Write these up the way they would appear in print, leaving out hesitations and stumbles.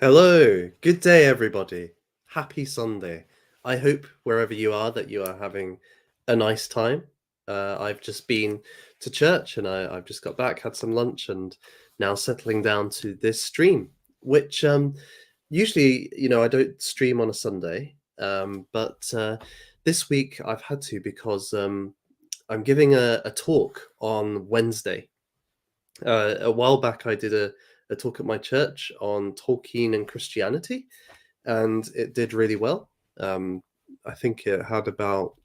Hello, good day, everybody. Happy Sunday. I hope wherever you are that you are having a nice time. I've just been to church and I've just got back, had some lunch, and now settling down to this stream, which usually, I don't stream on a Sunday, but this week I've had to because I'm giving a talk on Wednesday. A while back, I did a talk at my church on Tolkien and Christianity, and it did really well. I think it had about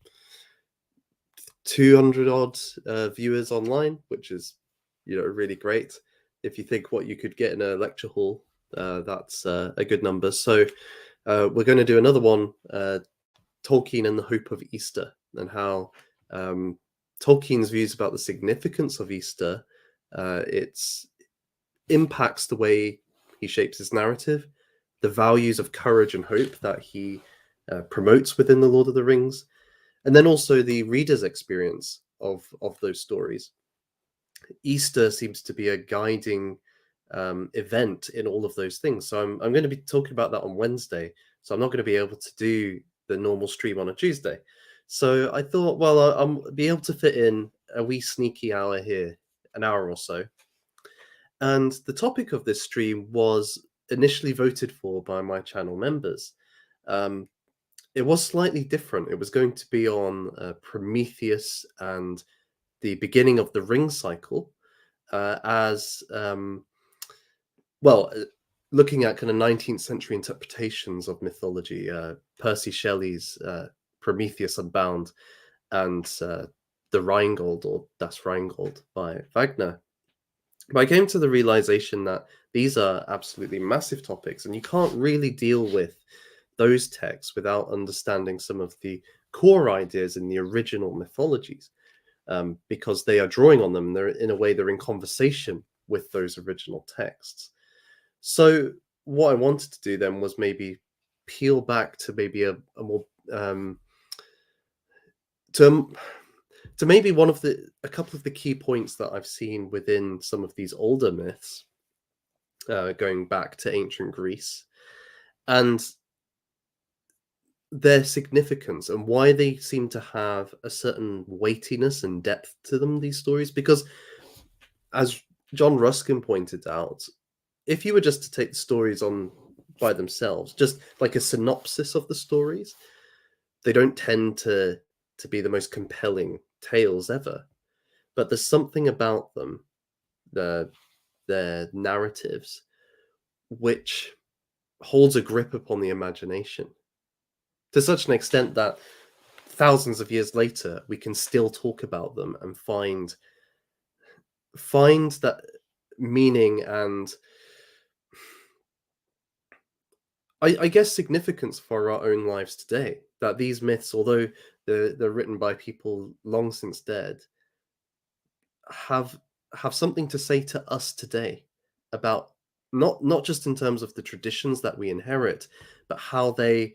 200 odd viewers online, which is, really great. If you think what you could get in a lecture hall, that's a good number. So we're going to do another one, Tolkien and the Hope of Easter, and how Tolkien's views about the significance of Easter, its impacts the way he shapes his narrative, the values of courage and hope that he promotes within the Lord of the Rings, and then also the reader's experience of those stories. Easter seems to be a guiding event in all of those things. So I'm going to be talking about that on Wednesday. So I'm not going to be able to do the normal stream on a Tuesday. So I thought, well, I'll be able to fit in a wee sneaky hour here, an hour or so. And the topic of this stream was initially voted for by my channel members. It was slightly different. It was going to be on Prometheus and the beginning of the ring cycle, looking at kind of 19th century interpretations of mythology, Percy Shelley's Prometheus Unbound and the Rheingold, or Das Rheingold by Wagner. But I came to the realization that these are absolutely massive topics, and you can't really deal with those texts without understanding some of the core ideas in the original mythologies, because they are drawing on them. They're in conversation with those original texts. So what I wanted to do then was maybe peel back to maybe a more to maybe a couple of the key points that I've seen within some of these older myths, going back to ancient Greece, and their significance and why they seem to have a certain weightiness and depth to them, these stories. Because as John Ruskin pointed out, if you were just to take the stories on by themselves, just like a synopsis of the stories, they don't tend to be the most compelling tales ever. But there's something about them, their narratives, which holds a grip upon the imagination to such an extent that thousands of years later we can still talk about them and find that meaning and I guess significance for our own lives today. That these myths, although they're written by people long since dead, have something to say to us today about not just in terms of the traditions that we inherit, but how they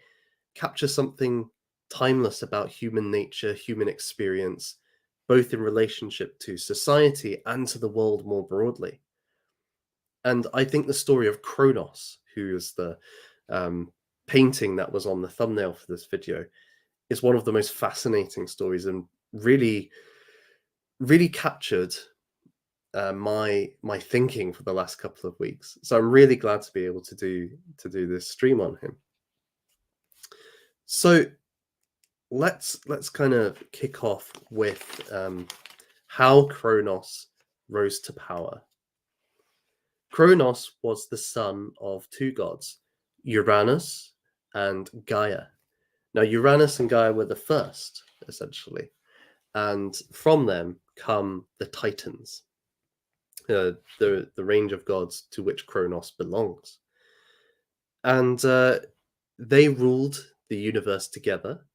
capture something timeless about human nature, human experience, both in relationship to society and to the world more broadly. And I think the story of Kronos, who is the painting that was on the thumbnail for this video, is one of the most fascinating stories and really captured my thinking for the last couple of weeks. So I'm really glad to be able to do this stream on him. So let's kind of kick off with how Kronos rose to power. Kronos was the son of two gods, Uranus and Gaia. Now, Uranus and Gaia were the first, essentially, and from them come the Titans, the range of gods to which Kronos belongs. And they ruled the universe together,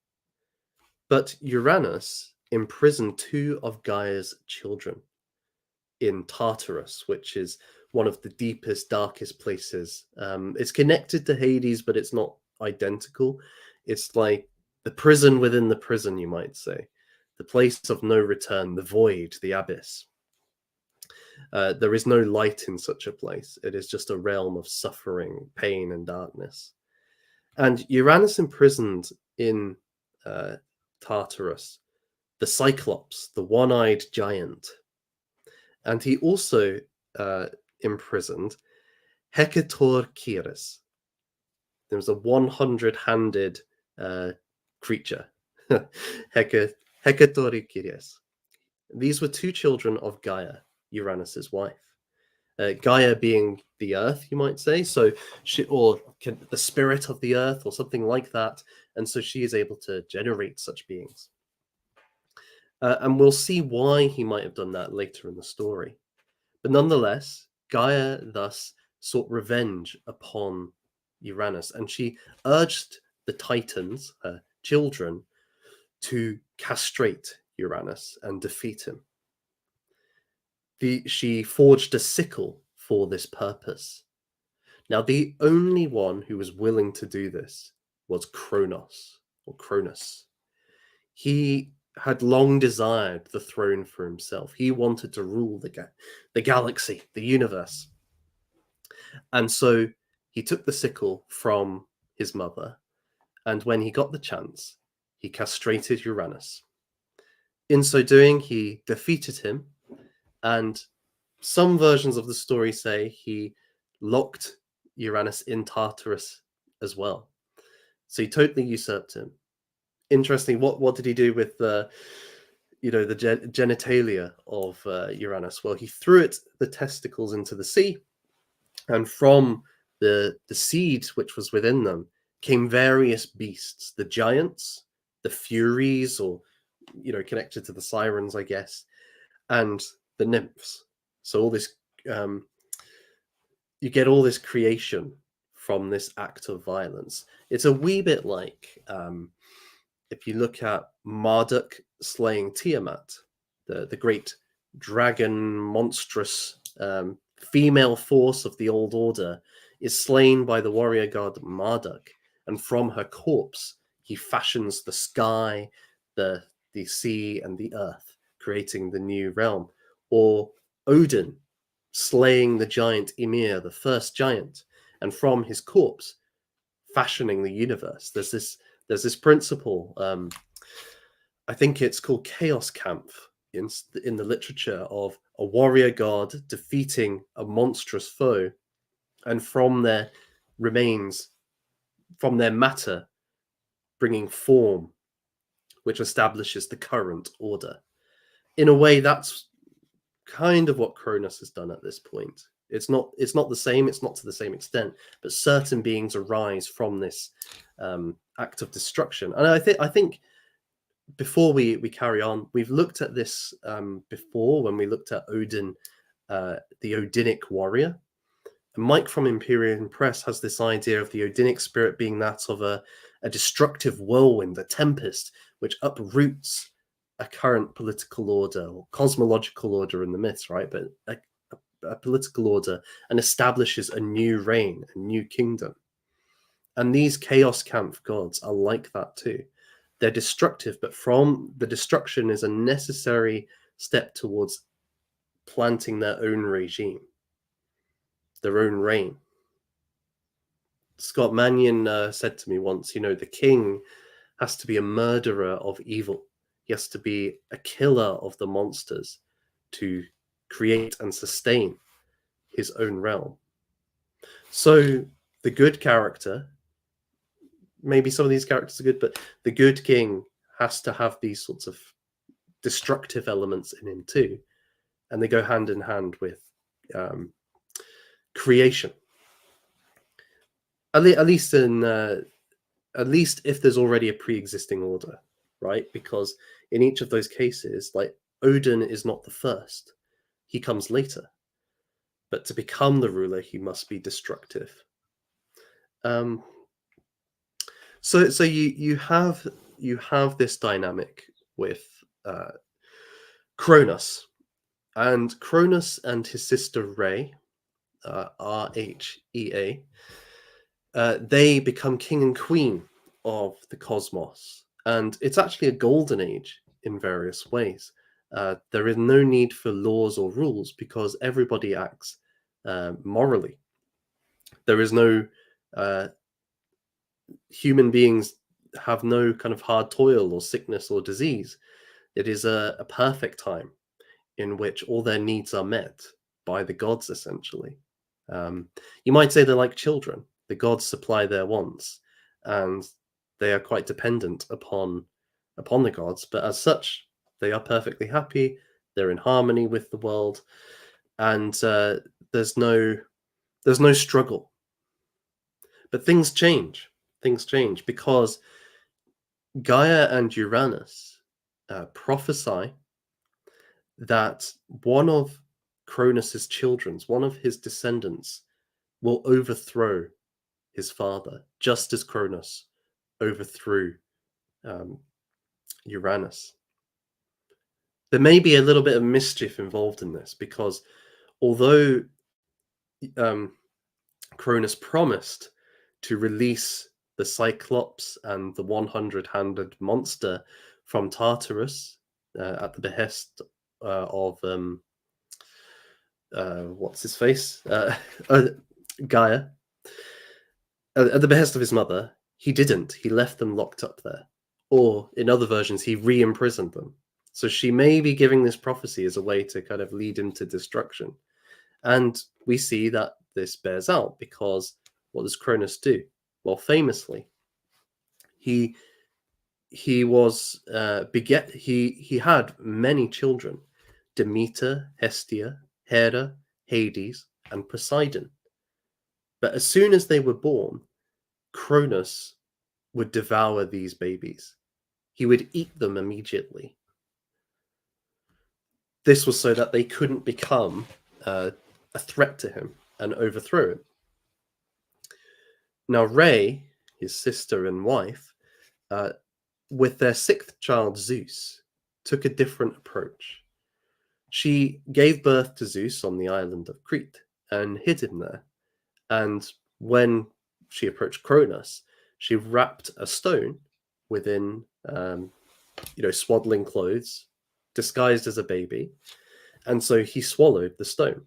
but Uranus imprisoned two of Gaia's children in Tartarus, which is one of the deepest, darkest places. It's connected to Hades, but it's not identical. It's like the prison within the prison, you might say, the place of no return, the void, the abyss. There is no light in such a place. It is just a realm of suffering, pain, and darkness. And Uranus imprisoned in Tartarus the Cyclops, the one-eyed giant. And he also imprisoned Hecatorchirus. There was a 100-handed creature, Hecatorchirus. These were two children of Gaia, Uranus's wife. Gaia being the earth, you might say, so the spirit of the earth, or something like that, and so she is able to generate such beings. And we'll see why he might have done that later in the story. But nonetheless, Gaia thus sought revenge upon Uranus, and she urged the Titans, her children, to castrate Uranus and defeat him. She forged a sickle for this purpose. Now, the only one who was willing to do this was Kronos, or Cronus. He had long desired the throne for himself. He wanted to rule the galaxy, the universe. And so he took the sickle from his mother, and when he got the chance, he castrated Uranus. In so doing, he defeated him, and some versions of the story say he locked Uranus in Tartarus as well. So he totally usurped him. Interesting. What did he do with the genitalia of Uranus? Well, he threw the testicles into the sea, and from the seed which was within them came various beasts, the giants, the Furies, or connected to the sirens, I guess, and the nymphs. So all this, you get all this creation from this act of violence. It's a wee bit like if you look at Marduk slaying Tiamat, the great dragon, monstrous female force of the old order, is slain by the warrior god Marduk, and from her corpse he fashions the sky, the sea, and the earth, creating the new realm. Or Odin slaying the giant Ymir, the first giant, and from his corpse fashioning the universe. There's this principle. I think it's called Chaos Kampf in the literature, of a warrior god defeating a monstrous foe, and from their remains, from their matter, bringing form, which establishes the current order. In a way, that's kind of what Cronus has done at this point. It's not the same. It's not to the same extent, but certain beings arise from this act of destruction. And I think before we carry on, we've looked at this before when we looked at Odin, the Odinic warrior. And Mike from Imperium Press has this idea of the Odinic spirit being that of a destructive whirlwind, a tempest, which uproots a current political order or cosmological order in the myths, right? But a political order, and establishes a new reign, a new kingdom. And these Chaos Kampf gods are like that too. They're destructive, but from the destruction is a necessary step towards planting their own regime, their own reign. Scott Mannion said to me once, the king has to be a murderer of evil. He has to be a killer of the monsters to create and sustain his own realm. So the good character, maybe some of these characters are good, but the good king has to have these sorts of destructive elements in him too, and they go hand in hand with creation. At least if there's already a pre-existing order, right? Because in each of those cases, like Odin is not the first; he comes later. But to become the ruler, he must be destructive. So you have this dynamic with Kronos, and Cronus and his sister Rhea, Rhea, they become king and queen of the cosmos, and it's actually a golden age in various ways. There is no need for laws or rules because everybody acts morally. There is no human beings have no kind of hard toil or sickness or disease. It is a perfect time in which all their needs are met by the gods, essentially. You might say they're like children. The gods supply their wants, and they are quite dependent upon the gods. But as such, they are perfectly happy. They're in harmony with the world, and there's no struggle. But things change. Things change because Gaia and Uranus prophesy that one of Cronus's children, one of his descendants, will overthrow his father, just as Kronos overthrew Uranus. There may be a little bit of mischief involved in this because although Cronus promised to release the Cyclops and the 100-handed monster from Tartarus at the behest of what's his face? Gaia. At the behest of his mother, he didn't. He left them locked up there. Or, in other versions, he re-imprisoned them. So she may be giving this prophecy as a way to kind of lead him to destruction. And we see that this bears out because what does Cronus do? Well, famously, he was he had many children: Demeter, Hestia, Hera, Hades, and Poseidon. But as soon as they were born, Cronus would devour these babies. He would eat them immediately. This was so that they couldn't become a threat to him and overthrow him. Now, Rhea, his sister and wife, with their sixth child, Zeus, took a different approach. She gave birth to Zeus on the island of Crete and hid him there. And when she approached Cronus, she wrapped a stone within, swaddling clothes, disguised as a baby, and so he swallowed the stone.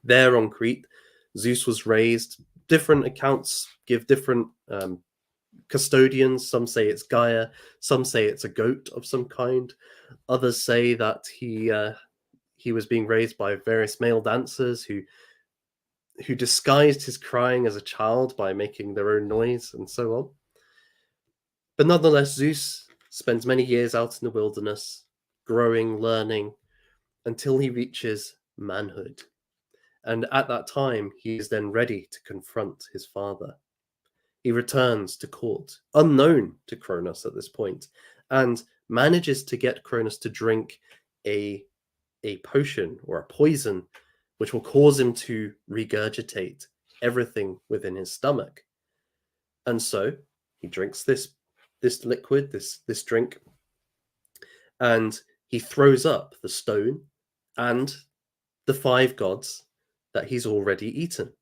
There on Crete, Zeus was raised. Different accounts give different custodians. Some say it's Gaia, some say it's a goat of some kind. Others say that he was being raised by various male dancers who disguised his crying as a child by making their own noise and so on. But nonetheless, Zeus spends many years out in the wilderness, growing, learning, until he reaches manhood. And at that time, he is then ready to confront his father. He returns to court, unknown to Kronos at this point, and manages to get Kronos to drink a potion or a poison which will cause him to regurgitate everything within his stomach. And so he drinks this liquid, this drink, and he throws up the stone and the 5 gods that he's already eaten.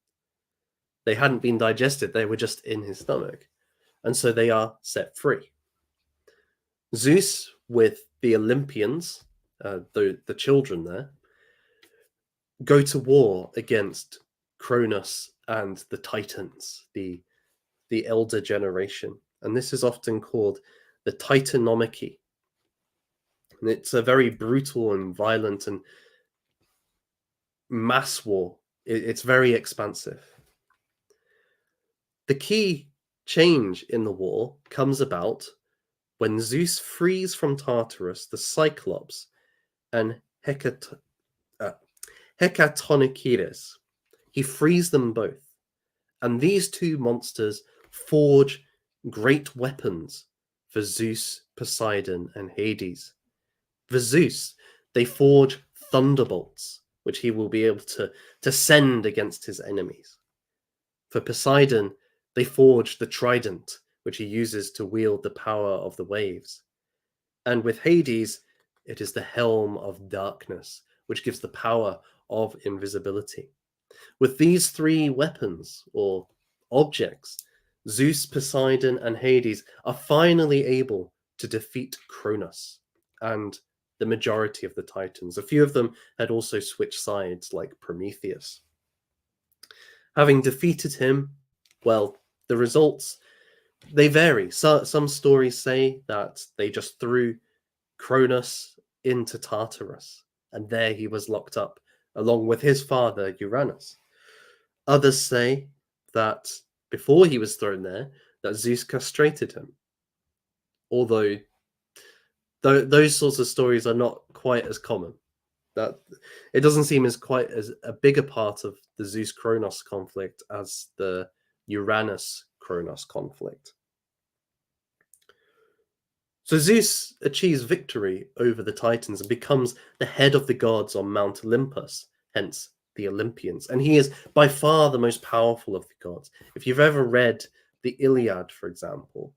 They hadn't been digested, they were just in his stomach. And so they are set free. Zeus, with the Olympians, the children there, go to war against Kronos and the Titans, the elder generation. And this is often called the Titanomachy. And it's a very brutal and violent and mass war. It's very expansive. The key change in the war comes about when Zeus frees from Tartarus the Cyclops and Hecatonikires. He frees them both. And these two monsters forge great weapons for Zeus, Poseidon, and Hades. For Zeus, they forge thunderbolts, which he will be able to send against his enemies. For Poseidon, they forge the trident, which he uses to wield the power of the waves. And with Hades, it is the helm of darkness, which gives the power of invisibility. With these 3 weapons or objects, Zeus, Poseidon, and Hades are finally able to defeat Kronos and the majority of the Titans. A few of them had also switched sides, like Prometheus. Having defeated him, well, the results, they vary. Some stories say that they just threw Cronus into Tartarus, and there he was locked up, along with his father, Uranus. Others say that before he was thrown there, that Zeus castrated him. Although those sorts of stories are not quite as common. That it doesn't seem as quite as a bigger part of the Zeus Kronos conflict as the Uranus Kronos conflict. So Zeus achieves victory over the Titans and becomes the head of the gods on Mount Olympus, hence the Olympians. And he is by far the most powerful of the gods. If you've ever read the Iliad, for example,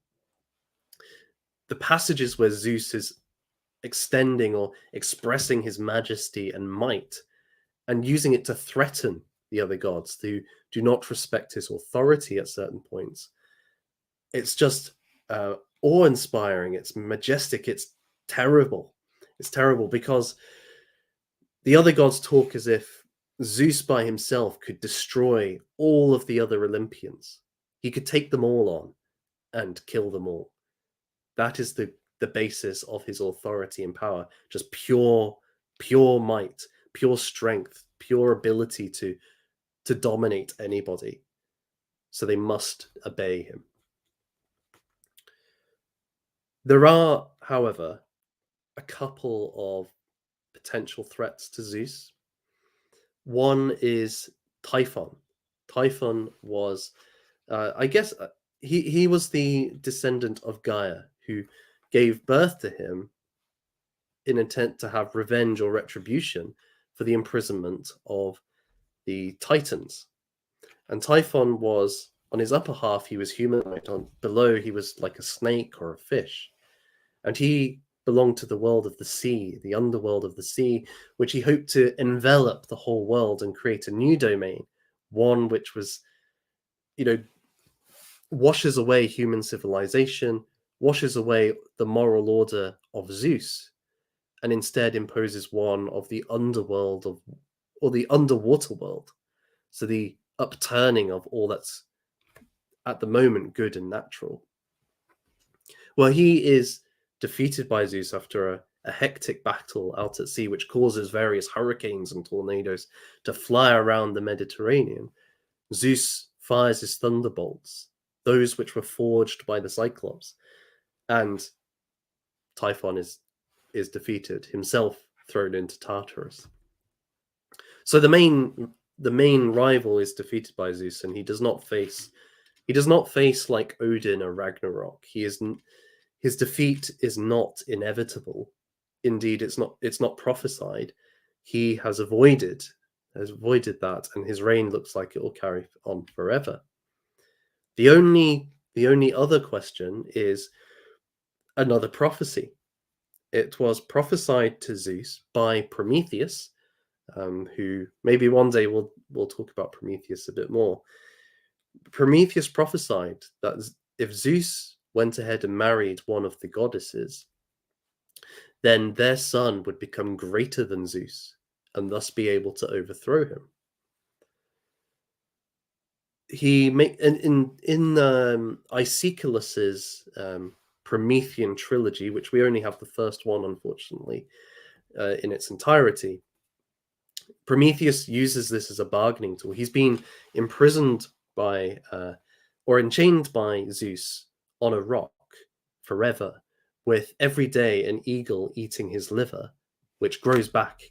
the passages where Zeus is extending or expressing his majesty and might and using it to threaten the other gods who do not respect his authority at certain points, it's just awe-inspiring, it's majestic, it's terrible. It's terrible because the other gods talk as if Zeus by himself could destroy all of the other Olympians. He could take them all on and kill them all. That is the basis of his authority and power. Just pure might, pure strength, pure ability to dominate anybody. So they must obey him. There are, however, a couple of potential threats to Zeus. One is Typhon. Typhon was, I guess, he was the descendant of Gaia, who gave birth to him in intent to have revenge or retribution for the imprisonment of the Titans. And Typhon was, on his upper half, he was humanoid. On below, he was like a snake or a fish. And he belonged to the world of the sea, the underworld of the sea, which he hoped to envelop the whole world and create a new domain, one which was, washes away human civilization, washes away the moral order of Zeus, and instead imposes one of the underworld or the underwater world. So the upturning of all that's at the moment good and natural. Well, he is defeated by Zeus after a hectic battle out at sea, which causes various hurricanes and tornadoes to fly around the Mediterranean. Zeus fires his thunderbolts, those which were forged by the Cyclops, and Typhon is defeated, himself thrown into Tartarus. So the main rival is defeated by Zeus, and he does not face like Odin or Ragnarok. His defeat is not inevitable. Indeed, it's not prophesied. He has avoided that, and his reign looks like it will carry on forever. The only other question is another prophecy. It was prophesied to Zeus by Prometheus, who maybe one day we'll talk about Prometheus a bit more. Prometheus prophesied that if Zeus went ahead and married one of the goddesses, then their son would become greater than Zeus and thus be able to overthrow him. He in Aeschylus's Promethean trilogy, which we only have the first one, unfortunately, in its entirety. Prometheus uses this as a bargaining tool. He's been imprisoned by or enchained by Zeus on a rock forever, with every day an eagle eating his liver, which grows back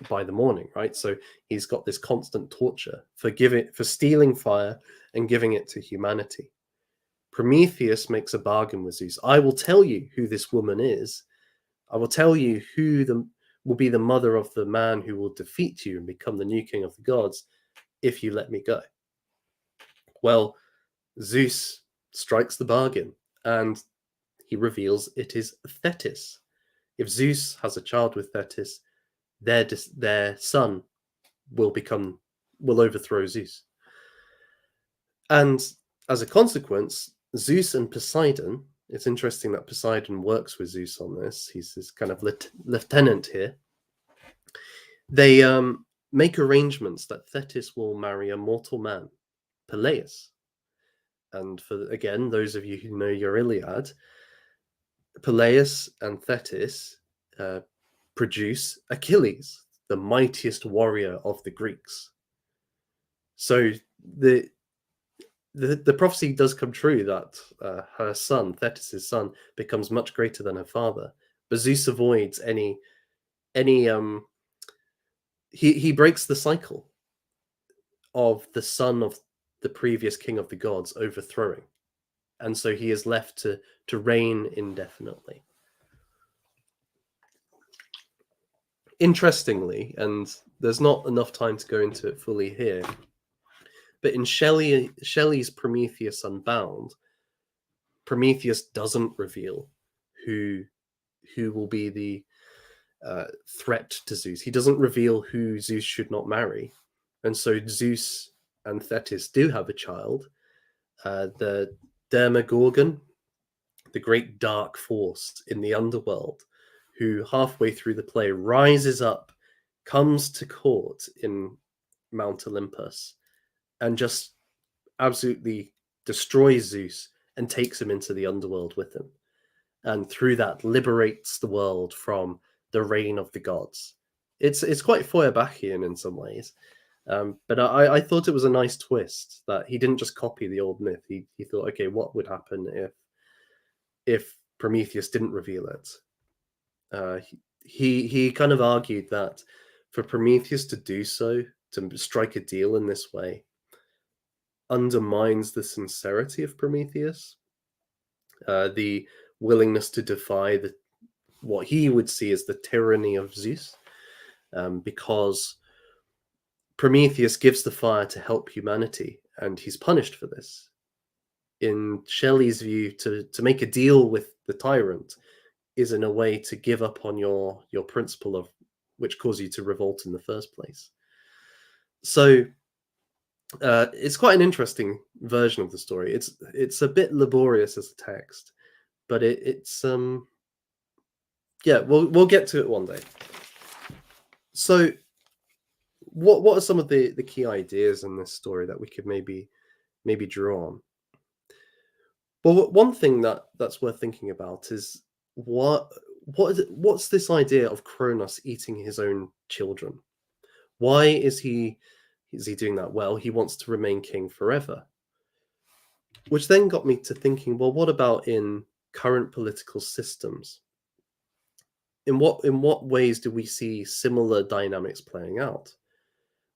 by the morning, right? So he's got this constant torture for stealing fire and giving it to humanity. Prometheus makes a bargain with Zeus. I will tell you who this woman is. I will tell you who will be the mother of the man who will defeat you and become the new king of the gods if you let me go. Well, Zeus strikes the bargain, and he reveals it is Thetis. If Zeus has a child with Thetis, their son will overthrow Zeus. And as a consequence, Zeus and Poseidon, it's interesting that Poseidon works with Zeus on this. He's his kind of lieutenant here. They make arrangements that Thetis will marry a mortal man, Peleus. And for, again, those of you who know your Iliad, Peleus and Thetis produce Achilles, the mightiest warrior of the Greeks. So the prophecy does come true that her son, Thetis' son, becomes much greater than her father. But Zeus avoids any he breaks the cycle of the son of the previous king of the gods overthrowing, and so he is left to reign indefinitely. Interestingly, and there's not enough time to go into it fully here, but in Shelley's Prometheus Unbound, Prometheus doesn't reveal who will be the threat to Zeus. He doesn't reveal who Zeus should not marry, and so Zeus and Thetis do have a child, the Demogorgon, the great dark force in the underworld, who halfway through the play rises up, comes to court in Mount Olympus, and just absolutely destroys Zeus and takes him into the underworld with him. And through that liberates the world from the reign of the gods. It's quite Feuerbachian in some ways. But I thought it was a nice twist that he didn't just copy the old myth. He thought, okay, what would happen if Prometheus didn't reveal it? He kind of argued that for Prometheus to do so, to strike a deal in this way, undermines the sincerity of Prometheus, the willingness to defy what he would see as the tyranny of Zeus, because Prometheus gives the fire to help humanity, and he's punished for this. In Shelley's view, to make a deal with the tyrant is in a way to give up on your principle of which caused you to revolt in the first place. So it's quite an interesting version of the story. It's a bit laborious as a text, but it's yeah, we'll get to it one day. So what are some of the key ideas in this story that we could maybe draw on? Well, one thing that's worth thinking about is what's this idea of Kronos eating his own children? Why is he doing that? Well, he wants to remain king forever. Which then got me to thinking, well, what about in current political systems? In what ways do we see similar dynamics playing out?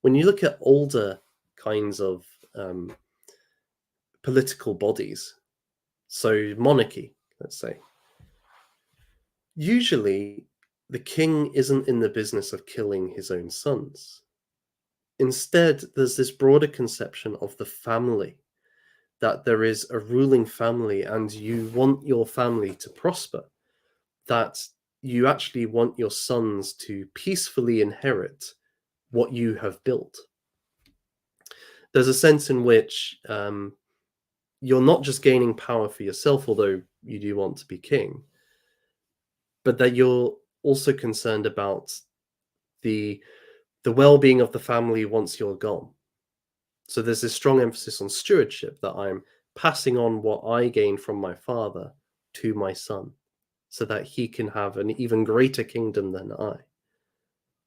When you look at older kinds of political bodies, so monarchy, let's say, usually the king isn't in the business of killing his own sons. Instead, there's this broader conception of the family, that there is a ruling family and you want your family to prosper, that you actually want your sons to peacefully inherit what you have built. There's a sense in which you're not just gaining power for yourself, although you do want to be king, but that you're also concerned about the well-being of the family once you're gone. So there's this strong emphasis on stewardship, that I'm passing on what I gained from my father to my son, so that he can have an even greater kingdom than I.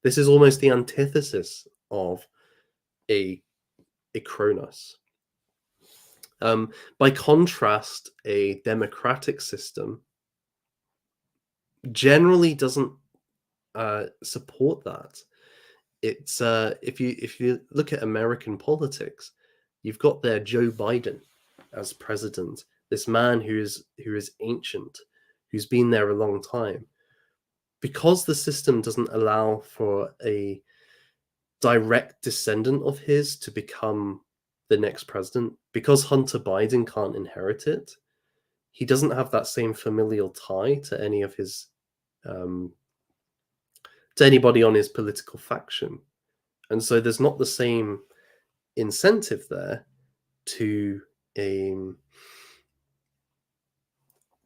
This is almost the antithesis of a Kronos. By contrast, a democratic system generally doesn't support that. It's if you look at American politics, you've got there Joe Biden as president, this man who is ancient, who's been there a long time. Because the system doesn't allow for a direct descendant of his to become the next president, because Hunter Biden can't inherit it, he doesn't have that same familial tie to any of his to anybody on his political faction. And so there's not the same incentive there to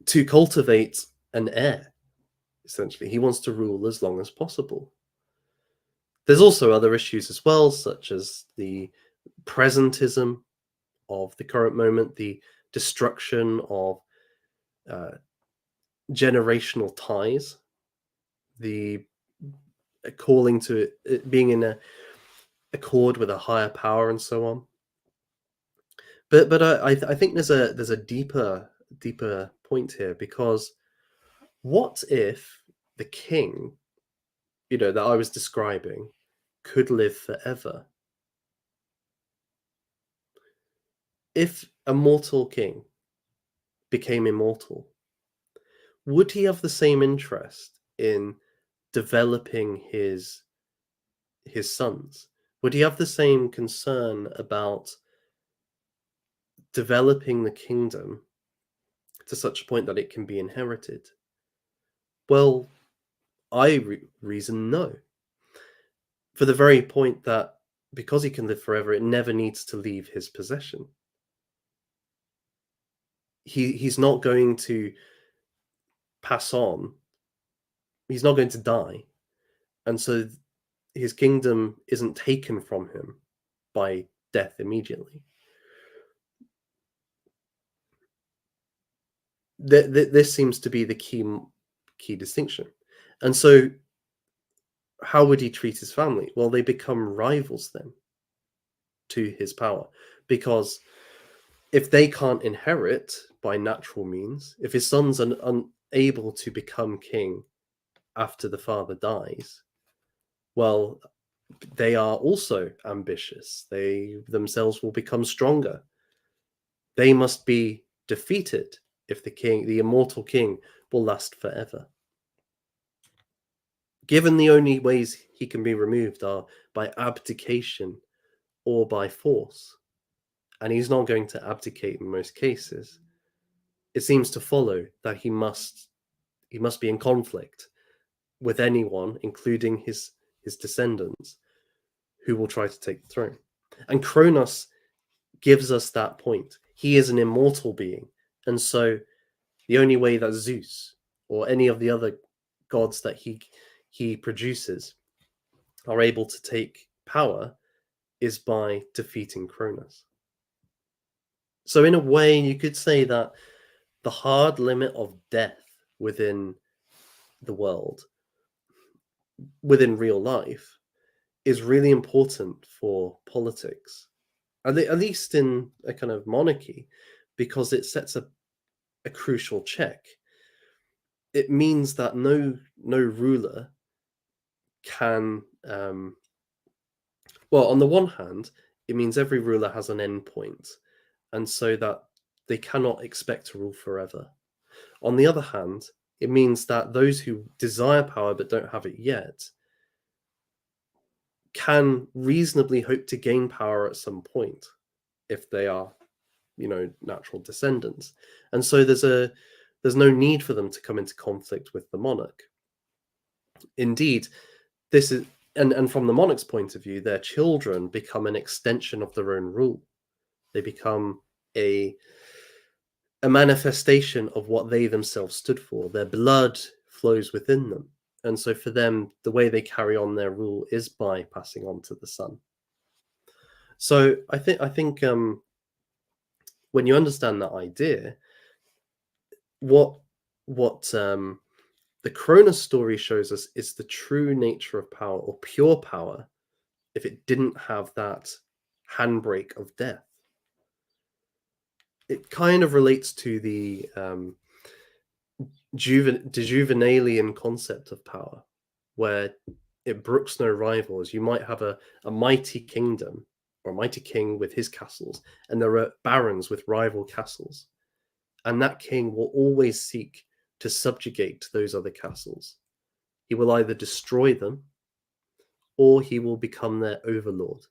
to cultivate an heir. Essentially, he wants to rule as long as possible. There's also other issues as well, such as the presentism of the current moment, the destruction of uh, generational ties, the calling to it being in a accord with a higher power, and so on. But I think there's a deeper point here, because what if the king, that I was describing, could live forever? If a mortal king became immortal, would he have the same interest in developing his sons? Would he have the same concern about developing the kingdom to such a point that it can be inherited? Well, reason no. For the very point that because he can live forever, it never needs to leave his possession. He's not going to pass on. He's not going to die, and so his kingdom isn't taken from him by death immediately. This seems to be the key distinction. And so, how would he treat his family? Well, they become rivals then to his power, because if they can't inherit by natural means, if his sons are unable to become king after the father dies, well, they are also ambitious. They themselves will become stronger. They must be defeated if the immortal king, will last forever. Given the only ways he can be removed are by abdication or by force, and he's not going to abdicate in most cases, it seems to follow that he must be in conflict with anyone, including his descendants, who will try to take the throne. And Kronos gives us that point. He is an immortal being, and so the only way that Zeus or any of the other gods that he produces are able to take power is by defeating Cronus. So in a way, you could say that the hard limit of death within the world, within real life, is really important for politics, at least in a kind of monarchy, because it sets a crucial check. It means that no ruler can, well, on the one hand, it means every ruler has an end point, and so that they cannot expect to rule forever. On the other hand, it means that those who desire power but don't have it yet can reasonably hope to gain power at some point if they are, natural descendants. And so there's no need for them to come into conflict with the monarch. Indeed, this is and from the monarch's point of view, their children become an extension of their own rule. They become a manifestation of what they themselves stood for. Their blood flows within them. And so for them, the way they carry on their rule is by passing on to the son. So I think when you understand that idea, what the Cronus story shows us is the true nature of power, or pure power, if it didn't have that handbrake of death. It kind of relates to the Juvenalian concept of power, where it brooks no rivals. You might have a mighty kingdom or a mighty king with his castles, and there are barons with rival castles. And that king will always seek to subjugate those other castles. He will either destroy them or he will become their overlord,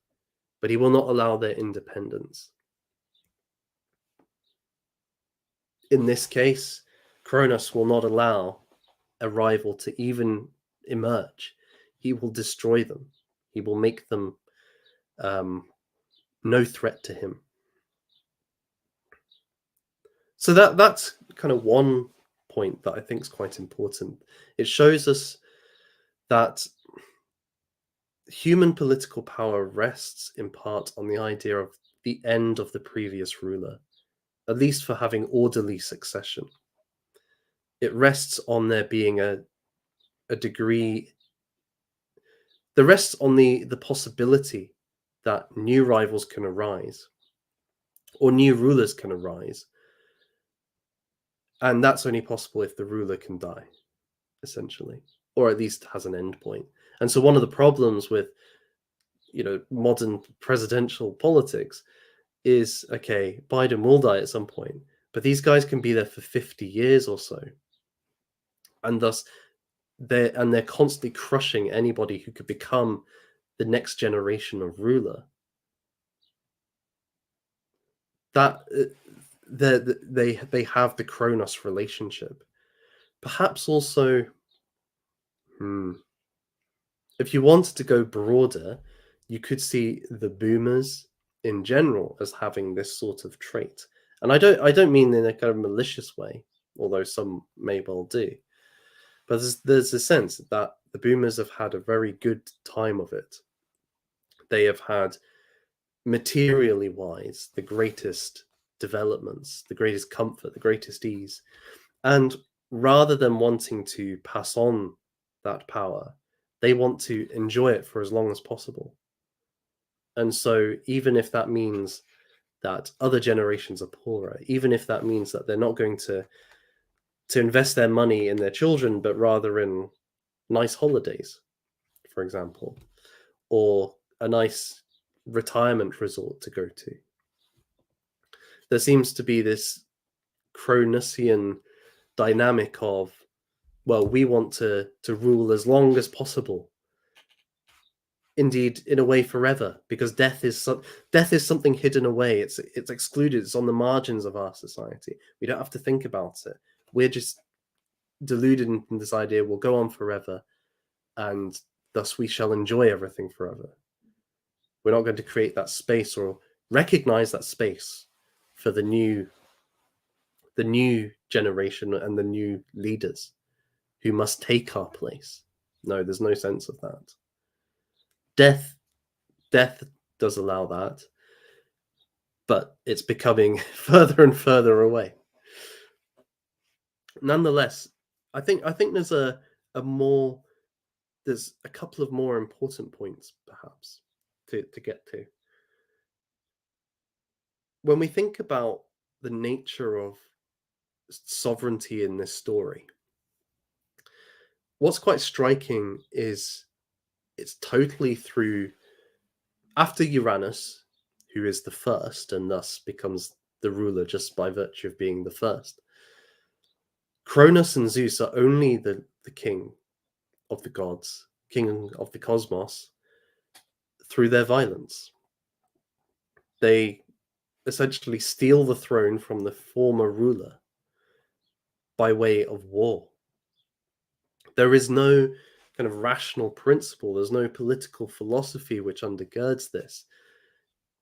but he will not allow their independence. In this case, Cronus will not allow a rival to even emerge. He will destroy them. He will make them no threat to him. So that's kind of one point that I think is quite important. It shows us that human political power rests in part on the idea of the end of the previous ruler, at least for having orderly succession. It rests on there being a degree, the rests on the possibility that new rivals can arise or new rulers can arise. And that's only possible if the ruler can die, essentially, or at least has an end point. And so one of the problems with modern presidential politics is, okay, Biden will die at some point, but these guys can be there for 50 years or so. And thus they're constantly crushing anybody who could become the next generation of ruler. That they have the Kronos relationship. Perhaps also, if you wanted to go broader, you could see the boomers in general as having this sort of trait. And I don't mean in a kind of malicious way, although some may well do. But there's a sense that the boomers have had a very good time of it. They have had, materially wise, the greatest developments, the greatest comfort, the greatest ease. And rather than wanting to pass on that power, they want to enjoy it for as long as possible. And so even if that means that other generations are poorer, even if that means that they're not going to invest their money in their children, but rather in nice holidays, for example, or a nice retirement resort to go to. There seems to be this Cronosian dynamic of, well, we want to rule as long as possible. Indeed, in a way, forever, because death is something hidden away. It's excluded. It's on the margins of our society. We don't have to think about it. We're just deluded in this idea we'll go on forever, and thus we shall enjoy everything forever. We're not going to create that space or recognize that space for the new generation and the new leaders who must take our place. No, there's no sense of that. Death does allow that, but it's becoming further and further away. Nonetheless, I think there's a couple of more important points perhaps to get to. When we think about the nature of sovereignty in this story, what's quite striking is it's totally through, after Uranus, who is the first and thus becomes the ruler just by virtue of being the first. Cronus and Zeus are only the king of the gods, king of the cosmos, through their violence. They essentially steal the throne from the former ruler by way of war. There is no kind of rational principle. There's no political philosophy which undergirds this.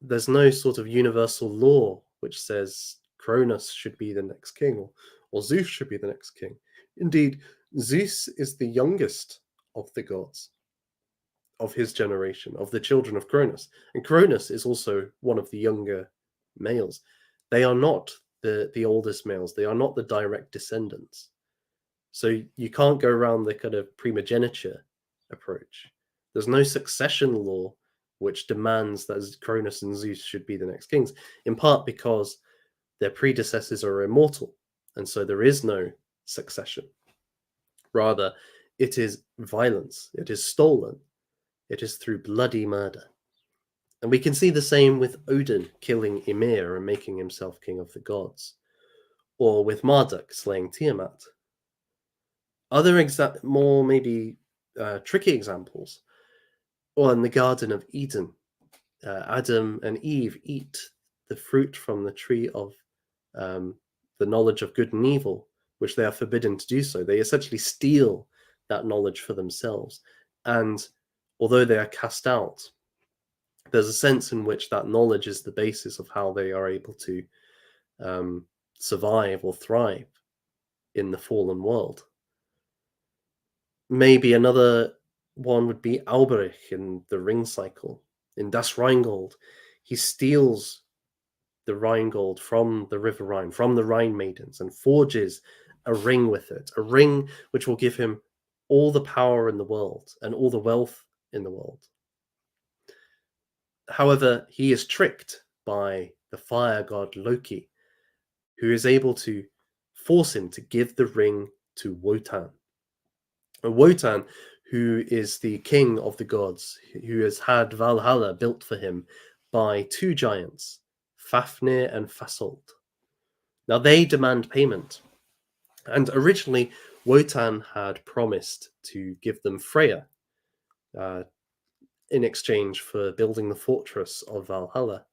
There's no sort of universal law which says Cronus should be the next king or Zeus should be the next king. Indeed, Zeus is the youngest of the gods of his generation, of the children of Cronus. And Cronus is also one of the younger males. They are not the oldest males. They are not the direct descendants. So you can't go around the kind of primogeniture approach. There's no succession law which demands that Cronus and Zeus should be the next kings, in part because their predecessors are immortal, and so there is no succession. Rather, it is violence, it is stolen, it is through bloody murder. And we can see the same with Odin killing Ymir and making himself king of the gods, or with Marduk slaying Tiamat. Other more maybe tricky examples, or in the Garden of Eden, Adam and Eve eat the fruit from the tree of the knowledge of good and evil, which they are forbidden to do so. They essentially steal that knowledge for themselves. And although they are cast out, there's a sense in which that knowledge is the basis of how they are able to survive or thrive. in the fallen world. Maybe another one would be Alberich in the Ring Cycle. In Das Rheingold, he steals the Rheingold from the River Rhine, from the Rhine Maidens, and forges a ring with it, a ring which will give him all the power in the world and all the wealth in the world. However, he is tricked by the fire god Loki, who is able to force him to give the ring to Wotan. And Wotan, who is the king of the gods, who has had Valhalla built for him by two giants, Fafnir and Fasolt. Now they demand payment. And originally, Wotan had promised to give them Freya in exchange for building the fortress of Valhalla.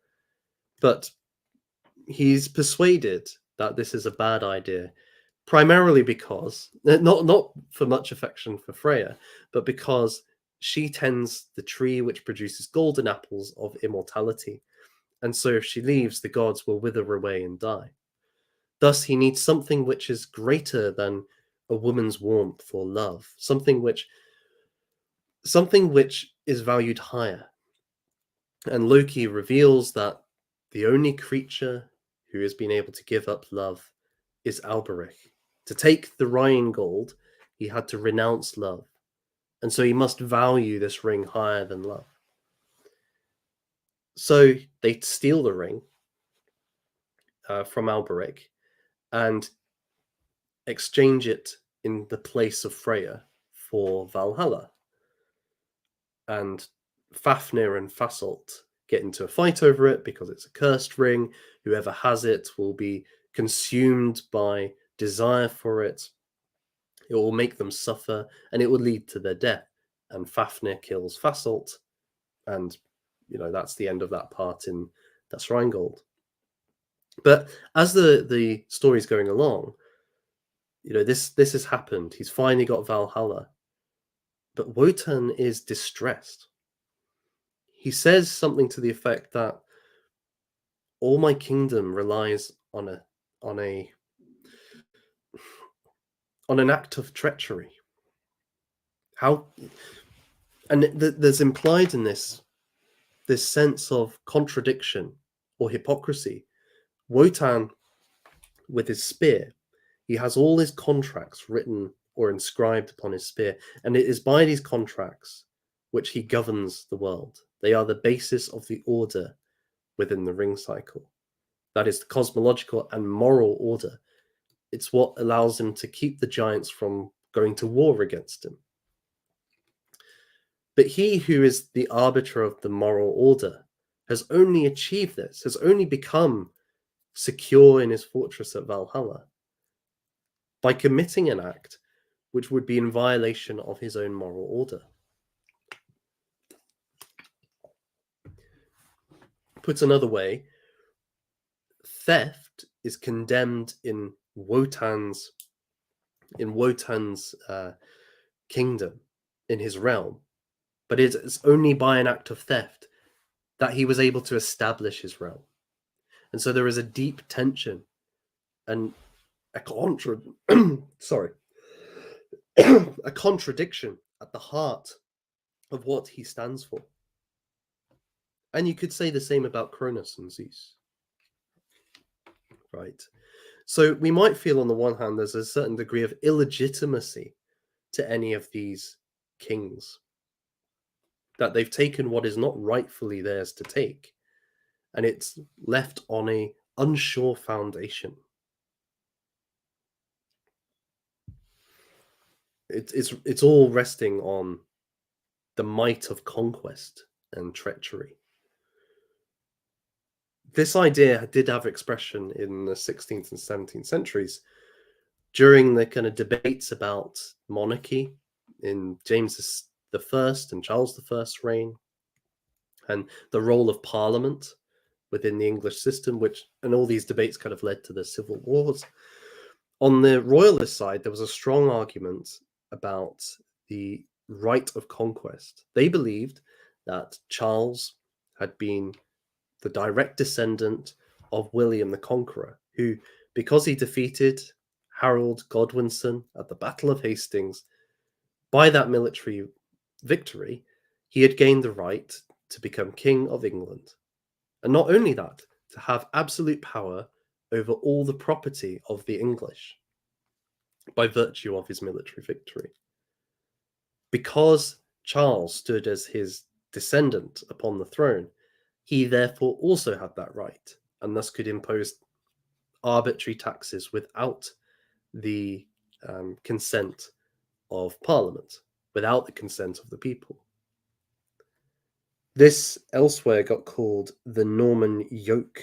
But he's persuaded that this is a bad idea, primarily because, not for much affection for Freya, but because she tends the tree which produces golden apples of immortality. And so if she leaves, the gods will wither away and die. Thus, he needs something which is greater than a woman's warmth or love, something which is valued higher. And Loki reveals that the only creature who has been able to give up love is Alberich. To take the Rheingold, he had to renounce love. And so he must value this ring higher than love. So they steal the ring from Alberich and exchange it in the place of Freya for Valhalla. And Fafnir and Fasolt get into a fight over it because it's a cursed ring. Whoever has it will be consumed by desire for it. It will make them suffer, and it will lead to their death. And Fafnir kills Fasolt, and that's the end of that part in Das Rheingold. But as the story's going along, this has happened. He's finally got Valhalla, but Wotan is distressed. He says something to the effect that all my kingdom relies on an act of treachery. There's implied in this sense of contradiction or hypocrisy. Wotan, with his spear, he has all his contracts written or inscribed upon his spear, and it is by these contracts which he governs the world. They are the basis of the order within the ring cycle. That is the cosmological and moral order. It's what allows him to keep the giants from going to war against him. But he who is the arbiter of the moral order has only achieved this, has only become secure in his fortress at Valhalla by committing an act which would be in violation of his own moral order. Put another way, theft is condemned in Wotan's kingdom, in his realm, but it's only by an act of theft that he was able to establish his realm. And so there is a deep tension and a a contradiction at the heart of what he stands for. And you could say the same about Cronus and Zeus. Right? So we might feel on the one hand there's a certain degree of illegitimacy to any of these kings, that they've taken what is not rightfully theirs to take, and it's left on a unsure foundation. It's all resting on the might of conquest and treachery. This idea did have expression in the 16th and 17th centuries during the kind of debates about monarchy in James I and Charles I's reign, and the role of Parliament within the English system, and all these debates kind of led to the civil wars. On the royalist side, there was a strong argument about the right of conquest. They believed that Charles had been the direct descendant of William the Conqueror, who, because he defeated Harold Godwinson at the Battle of Hastings, by that military victory, he had gained the right to become King of England. And not only that, to have absolute power over all the property of the English by virtue of his military victory. Because Charles stood as his descendant upon the throne, he therefore also had that right, and thus could impose arbitrary taxes without the consent of Parliament, without the consent of the people. This elsewhere got called the Norman yoke,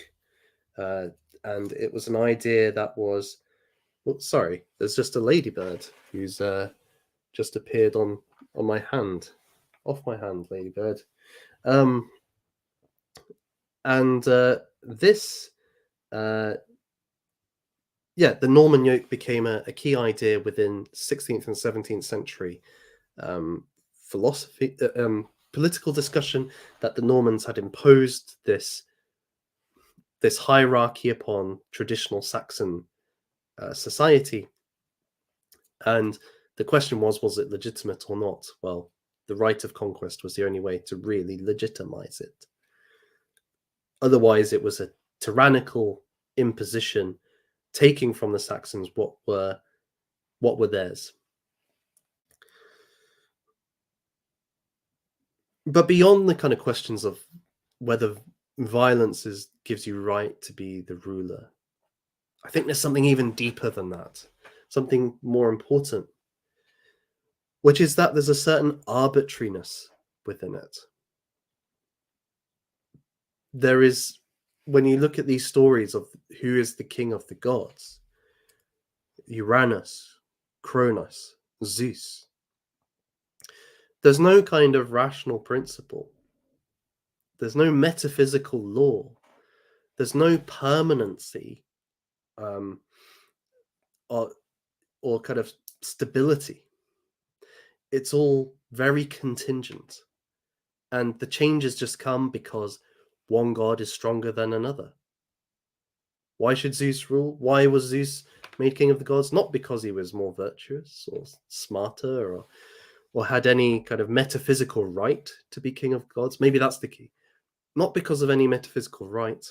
and it was an idea that was... Oh, sorry, there's just a ladybird who's just appeared on my hand. Off my hand, ladybird. This, the Norman yoke became a key idea within 16th and 17th century philosophy, political discussion, that the Normans had imposed this hierarchy upon traditional Saxon society. And the question was it legitimate or not? Well, the right of conquest was the only way to really legitimize it. Otherwise, it was a tyrannical imposition, taking from the Saxons what were theirs. But beyond the kind of questions of whether violence gives you right to be the ruler, I think there's something even deeper than that, something more important, which is that there's a certain arbitrariness within it. There is, when you look at these stories of who is the king of the gods, Uranus, Kronos, Zeus, there's no kind of rational principle. There's no metaphysical law. There's no permanency or kind of stability. It's all very contingent. And the changes just come because one god is stronger than another. Why should Zeus rule? Why was Zeus made king of the gods? Not because he was more virtuous or smarter or had any kind of metaphysical right to be king of gods. Maybe that's the key. Not because of any metaphysical right,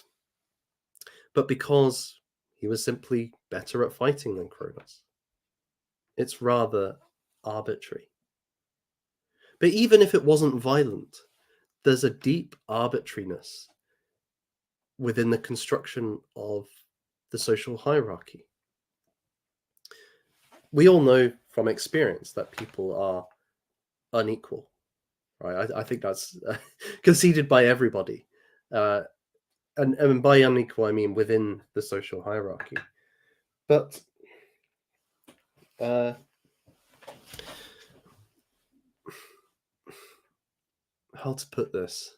but because he was simply better at fighting than Cronus. It's rather arbitrary. But even if it wasn't violent, there's a deep arbitrariness within the construction of the social hierarchy. We all know from experience that people are unequal, right? I think that's conceded by everybody. And by unequal, I mean within the social hierarchy. But how to put this?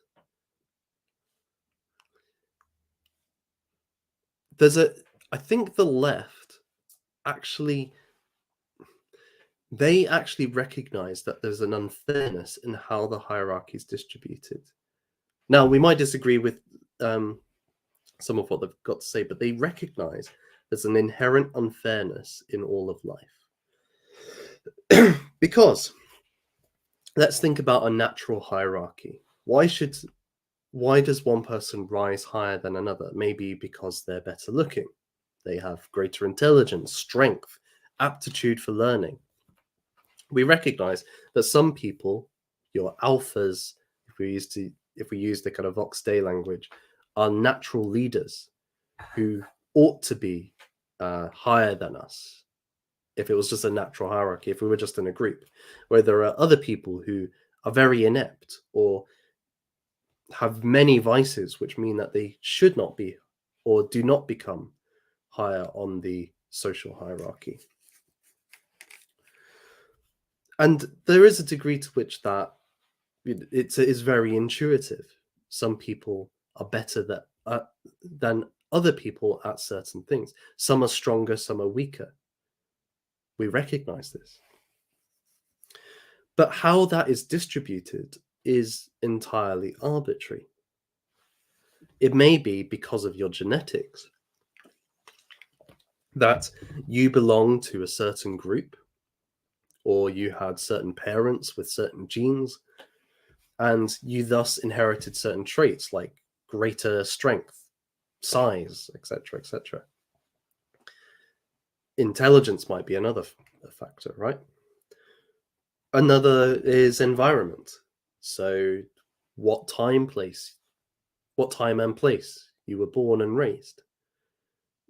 I think the left they actually recognize that there's an unfairness in how the hierarchy is distributed. Now, we might disagree with some of what they've got to say, but they recognize there's an inherent unfairness in all of life. Because let's think about a natural hierarchy. Why does one person rise higher than another? Maybe because they're better looking. They have greater intelligence, strength, aptitude for learning. We recognize that some people, your alphas, if we use the kind of Vox Day language, are natural leaders who ought to be higher than us if it was just a natural hierarchy, if we were just in a group, where there are other people who are very inept or have many vices, which mean that they should not be or do not become higher on the social hierarchy. And there is a degree to which that it is very intuitive. Some people are better than other people at certain things. Some are stronger, some are weaker. We recognize this. But how that is distributed is entirely arbitrary. It may be because of your genetics. that you belong to a certain group, or you had certain parents with certain genes, and you thus inherited certain traits like greater strength, size, etc., etc. Intelligence might be another factor, right? Another is environment. So, what time, place, what time and place you were born and raised,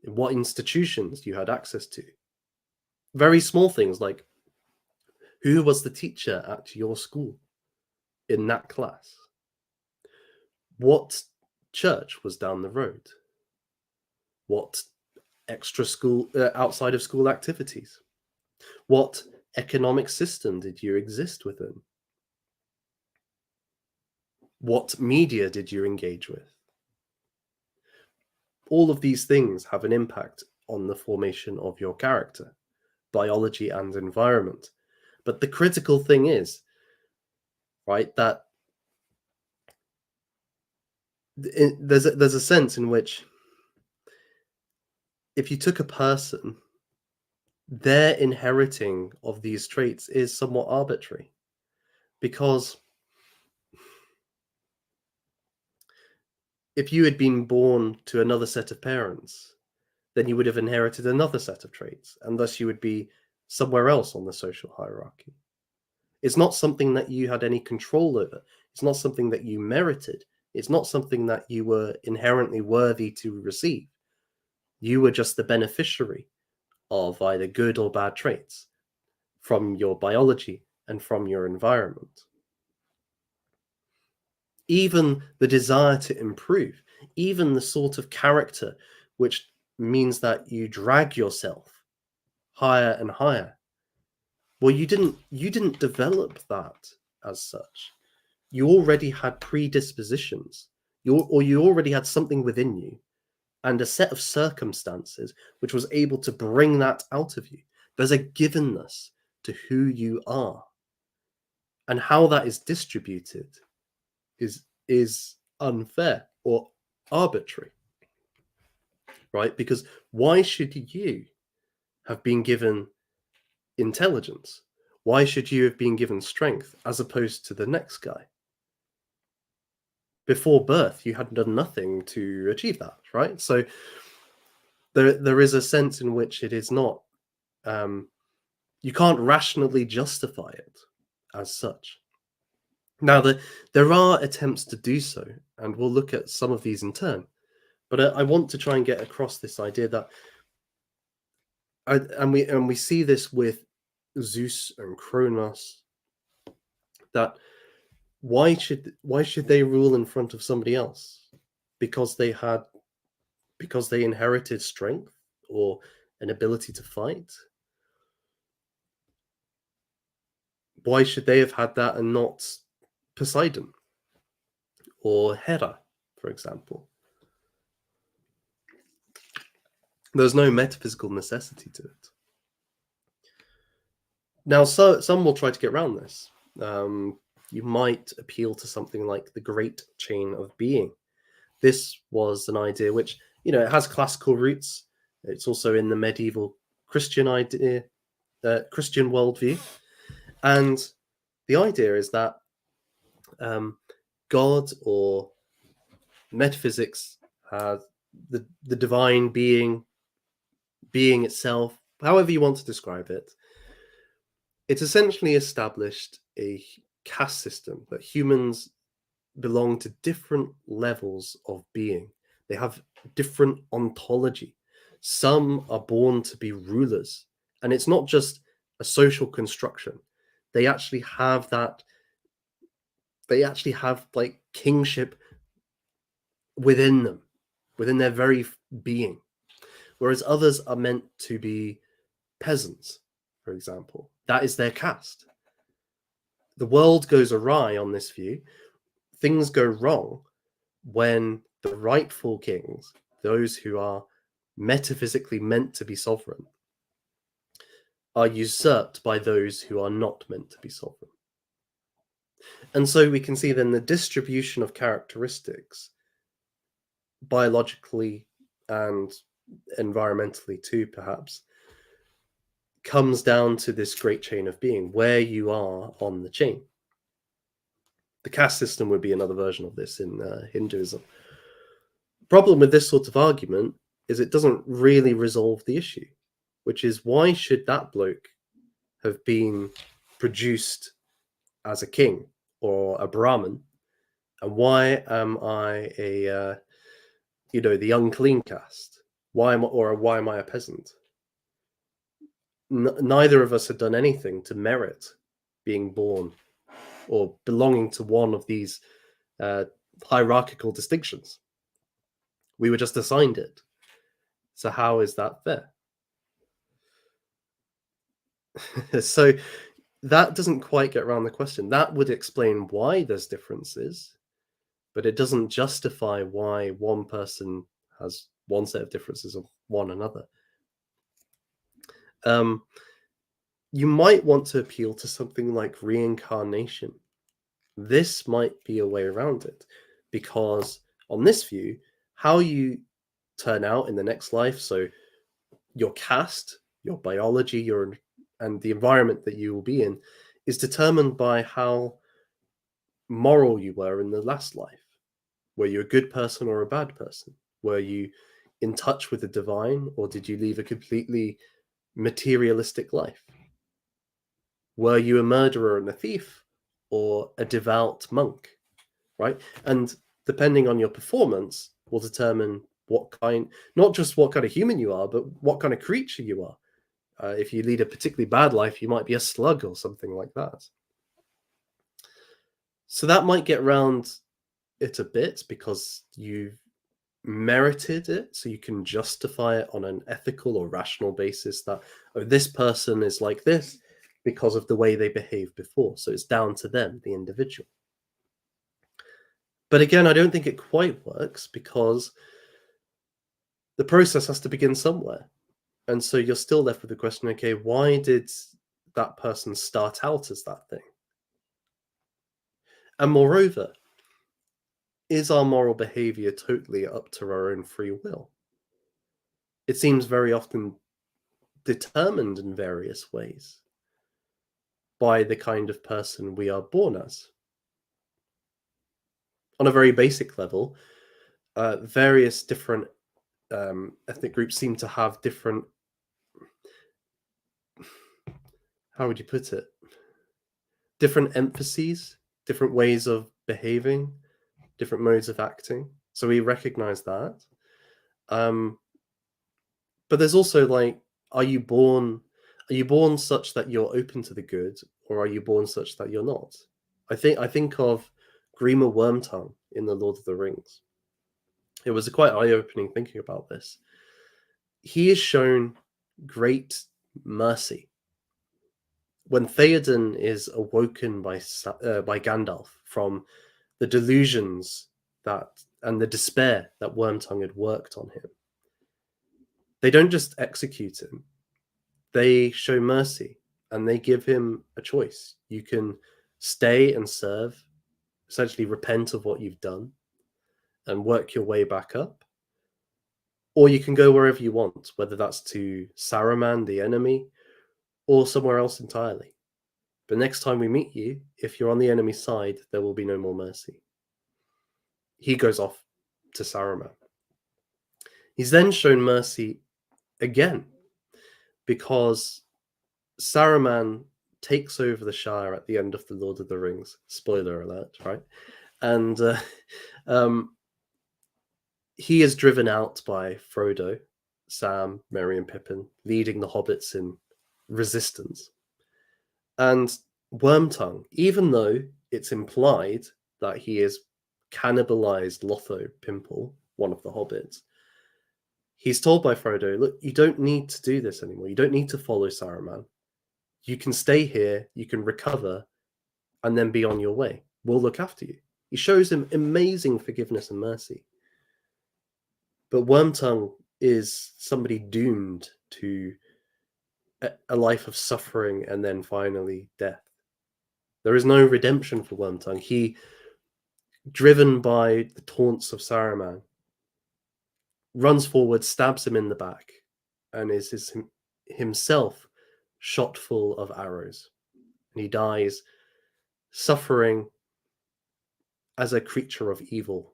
what institutions you had access to. Very small things like who was the teacher at your school in that class? What church was down the road? What extra school, outside of school activities? What economic system did you exist within? What media did you engage with? All of these things have an impact on the formation of your character, biology and environment. But the critical thing is, right, that there's a sense in which if you took a person, their inheriting of these traits is somewhat arbitrary, because if you had been born to another set of parents, then you would have inherited another set of traits, and thus you would be somewhere else on the social hierarchy. It's not something that you had any control over. It's not something that you merited. It's not something that you were inherently worthy to receive. You were just the beneficiary of either good or bad traits from your biology and from your environment. Even the desire to improve, even the sort of character which means that you drag yourself higher and higher. Well, you didn't develop that as such. You already had predispositions. You already had something within you and a set of circumstances which was able to bring that out of you. There's a givenness to who you are. And how that is distributed is unfair or arbitrary, right? Because why should you have been given intelligence? Why should you have been given strength as opposed to the next guy? Before birth, you had done nothing to achieve that, right? So there is a sense in which it is not, you can't rationally justify it as such. Now, there are attempts to do so, and we'll look at some of these in turn. But I want to try and get across this idea that, and we see this with Zeus and Kronos, that why should they rule in front of somebody else? Because they inherited strength or an ability to fight? Why should they have had that and not Poseidon or Hera, for example? There's no metaphysical necessity to it. Now, so some will try to get around this. You might appeal to something like the Great Chain of Being. This was an idea which, it has classical roots. It's also in the medieval Christian idea, Christian worldview. And the idea is that God or metaphysics, the divine being itself, however you want to describe it, it's essentially established a caste system that humans belong to different levels of being. They have different ontology. Some are born to be rulers, and it's not just a social construction. They actually have that. They actually have like kingship within them, within their very being. Whereas others are meant to be peasants, for example. That is their caste. The world goes awry on this view. Things go wrong when the rightful kings, those who are metaphysically meant to be sovereign, are usurped by those who are not meant to be sovereign. And so we can see then the distribution of characteristics biologically and environmentally too, perhaps, comes down to this great chain of being, where you are on the chain. The caste system would be another version of this in Hinduism. Problem with this sort of argument is it doesn't really resolve the issue, which is, why should that bloke have been produced as a king or a Brahmin, and why am I a the unclean caste? Why am I a peasant? Neither of us had done anything to merit being born or belonging to one of these hierarchical distinctions. We were just assigned it. So how is that fair? So that doesn't quite get around the question. That would explain why there's differences, but it doesn't justify why one person has one set of differences of one another. You might want to appeal to something like reincarnation. This might be a way around it, because on this view, how you turn out in the next life, so your caste, your biology, and the environment that you will be in, is determined by how moral you were in the last life. Were you a good person or a bad person? Were you in touch with the divine, or did you leave a completely materialistic life? Were you a murderer and a thief, or a devout monk? Right? And depending on your performance will determine not just what kind of human you are, but what kind of creature you are. If you lead a particularly bad life, you might be a slug or something like that. So that might get around it a bit, because you've merited it, so you can justify it on an ethical or rational basis that, oh, this person is like this because of the way they behaved before. So it's down to them, the individual. But again, I don't think it quite works, because the process has to begin somewhere. And so you're still left with the question, okay, why did that person start out as that thing? And moreover, is our moral behavior totally up to our own free will? It seems very often determined in various ways by the kind of person we are born as. On a very basic level, various different ethnic groups seem to have different, how would you put it? Different emphases, different ways of behaving, different modes of acting. So we recognize that. But there's also, like, are you born such that you're open to the good, or are you born such that you're not? I think of Grima Wormtongue in The Lord of the Rings. It was quite eye-opening thinking about this. He is shown great mercy when Theoden is awoken by Gandalf from the delusions and the despair that Wormtongue had worked on him. They don't just execute him. They show mercy, and they give him a choice. You can stay and serve, essentially repent of what you've done, and work your way back up. Or you can go wherever you want, whether that's to Saruman, the enemy, or somewhere else entirely. But next time we meet you, if you're on the enemy side, there will be no more mercy. He goes off to Saruman. He's then shown mercy again, because Saruman takes over the Shire at the end of The Lord of the Rings. Spoiler alert, right? And he is driven out by Frodo, Sam, Merry, and Pippin, leading the hobbits in resistance. And Wormtongue, even though it's implied that he has cannibalized Lotho Pimple, one of the hobbits, he's told by Frodo, look, you don't need to do this anymore. You don't need to follow Saruman. You can stay here, you can recover, and then be on your way. We'll look after you. He shows him amazing forgiveness and mercy. But Wormtongue is somebody doomed to a life of suffering and then finally death. There is no redemption for Wormtongue. He, driven by the taunts of Saruman, runs forward, stabs him in the back, and is himself shot full of arrows. And he dies suffering as a creature of evil,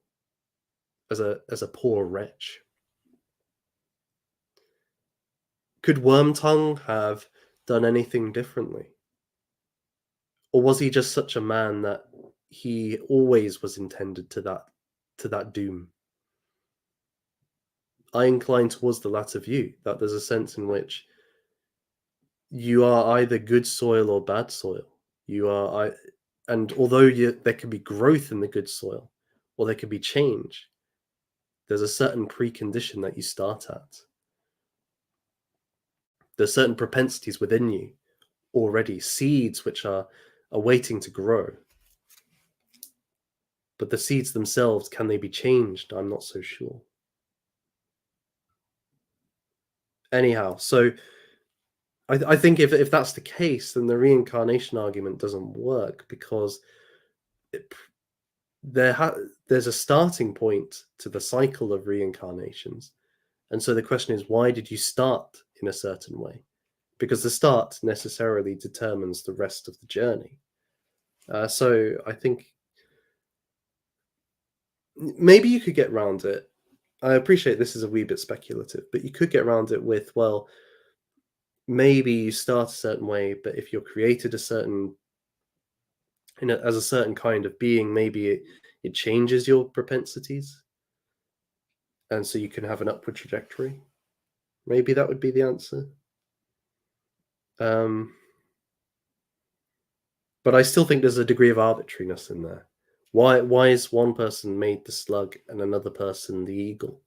as a poor wretch. Could Wormtongue have done anything differently? Or was he just such a man that he always was intended to that doom? I incline towards the latter view, that there's a sense in which you are either good soil or bad soil. And although there can be growth in the good soil, or there can be change, there's a certain precondition that you start at. There's certain propensities within you already, seeds which are waiting to grow. But the seeds themselves, can they be changed? I'm not so sure. Anyhow, so I think if that's the case, then the reincarnation argument doesn't work, because it, there's a starting point to the cycle of reincarnations. And so the question is, why did you start in a certain way? Because the start necessarily determines the rest of the journey. So I think maybe you could get around it. I appreciate this is a wee bit speculative, but you could get around it with, well, maybe you start a certain way, but if you're created as a certain kind of being, maybe it changes your propensities, and so you can have an upward trajectory. Maybe that would be the answer. But I still think there's a degree of arbitrariness in there. Why is one person made the slug and another person the eagle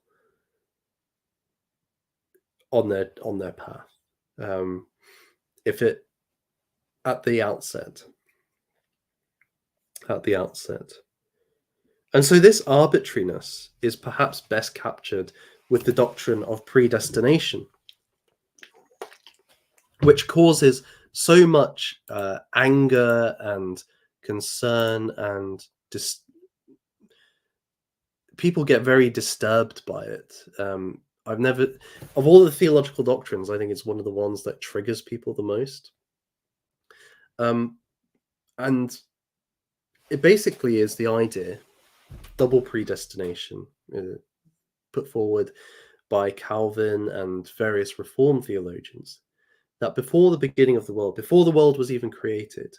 on their path? If it at the outset. And so this arbitrariness is perhaps best captured with the doctrine of predestination, which causes so much anger and concern, and people get very disturbed by it. I've never, of all the theological doctrines, I think it's one of the ones that triggers people the most. And it basically is the idea, double predestination, put forward by Calvin and various Reformed theologians, that before the beginning of the world, before the world was even created,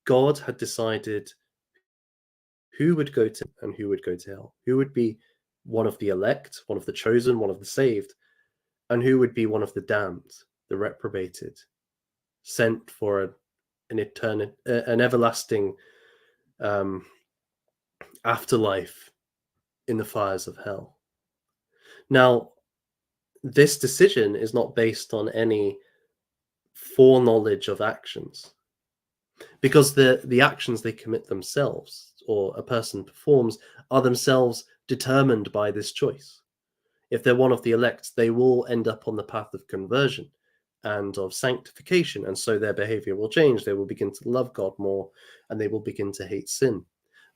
God had decided who would go to and who would go to hell, who would be one of the elect, one of the chosen, one of the saved, and who would be one of the damned, the reprobated, sent for an everlasting afterlife in the fires of hell. Now, this decision is not based on any foreknowledge of actions, because the actions they commit themselves, or a person performs, are themselves determined by this choice. If they're one of the elect, they will end up on the path of conversion and of sanctification, and so their behavior will change. They will begin to love God more, and they will begin to hate sin.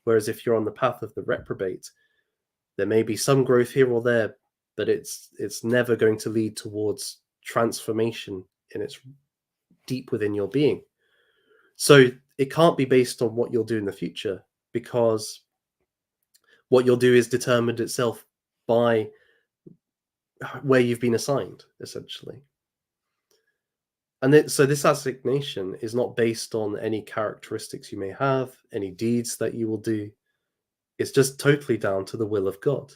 Whereas if you're on the path of the reprobate, there may be some growth here or there, but it's never going to lead towards transformation in its deep within your being. So it can't be based on what you'll do in the future, because what you'll do is determined itself by where you've been assigned, essentially. And so this assignation is not based on any characteristics you may have, any deeds that you will do. It's just totally down to the will of God.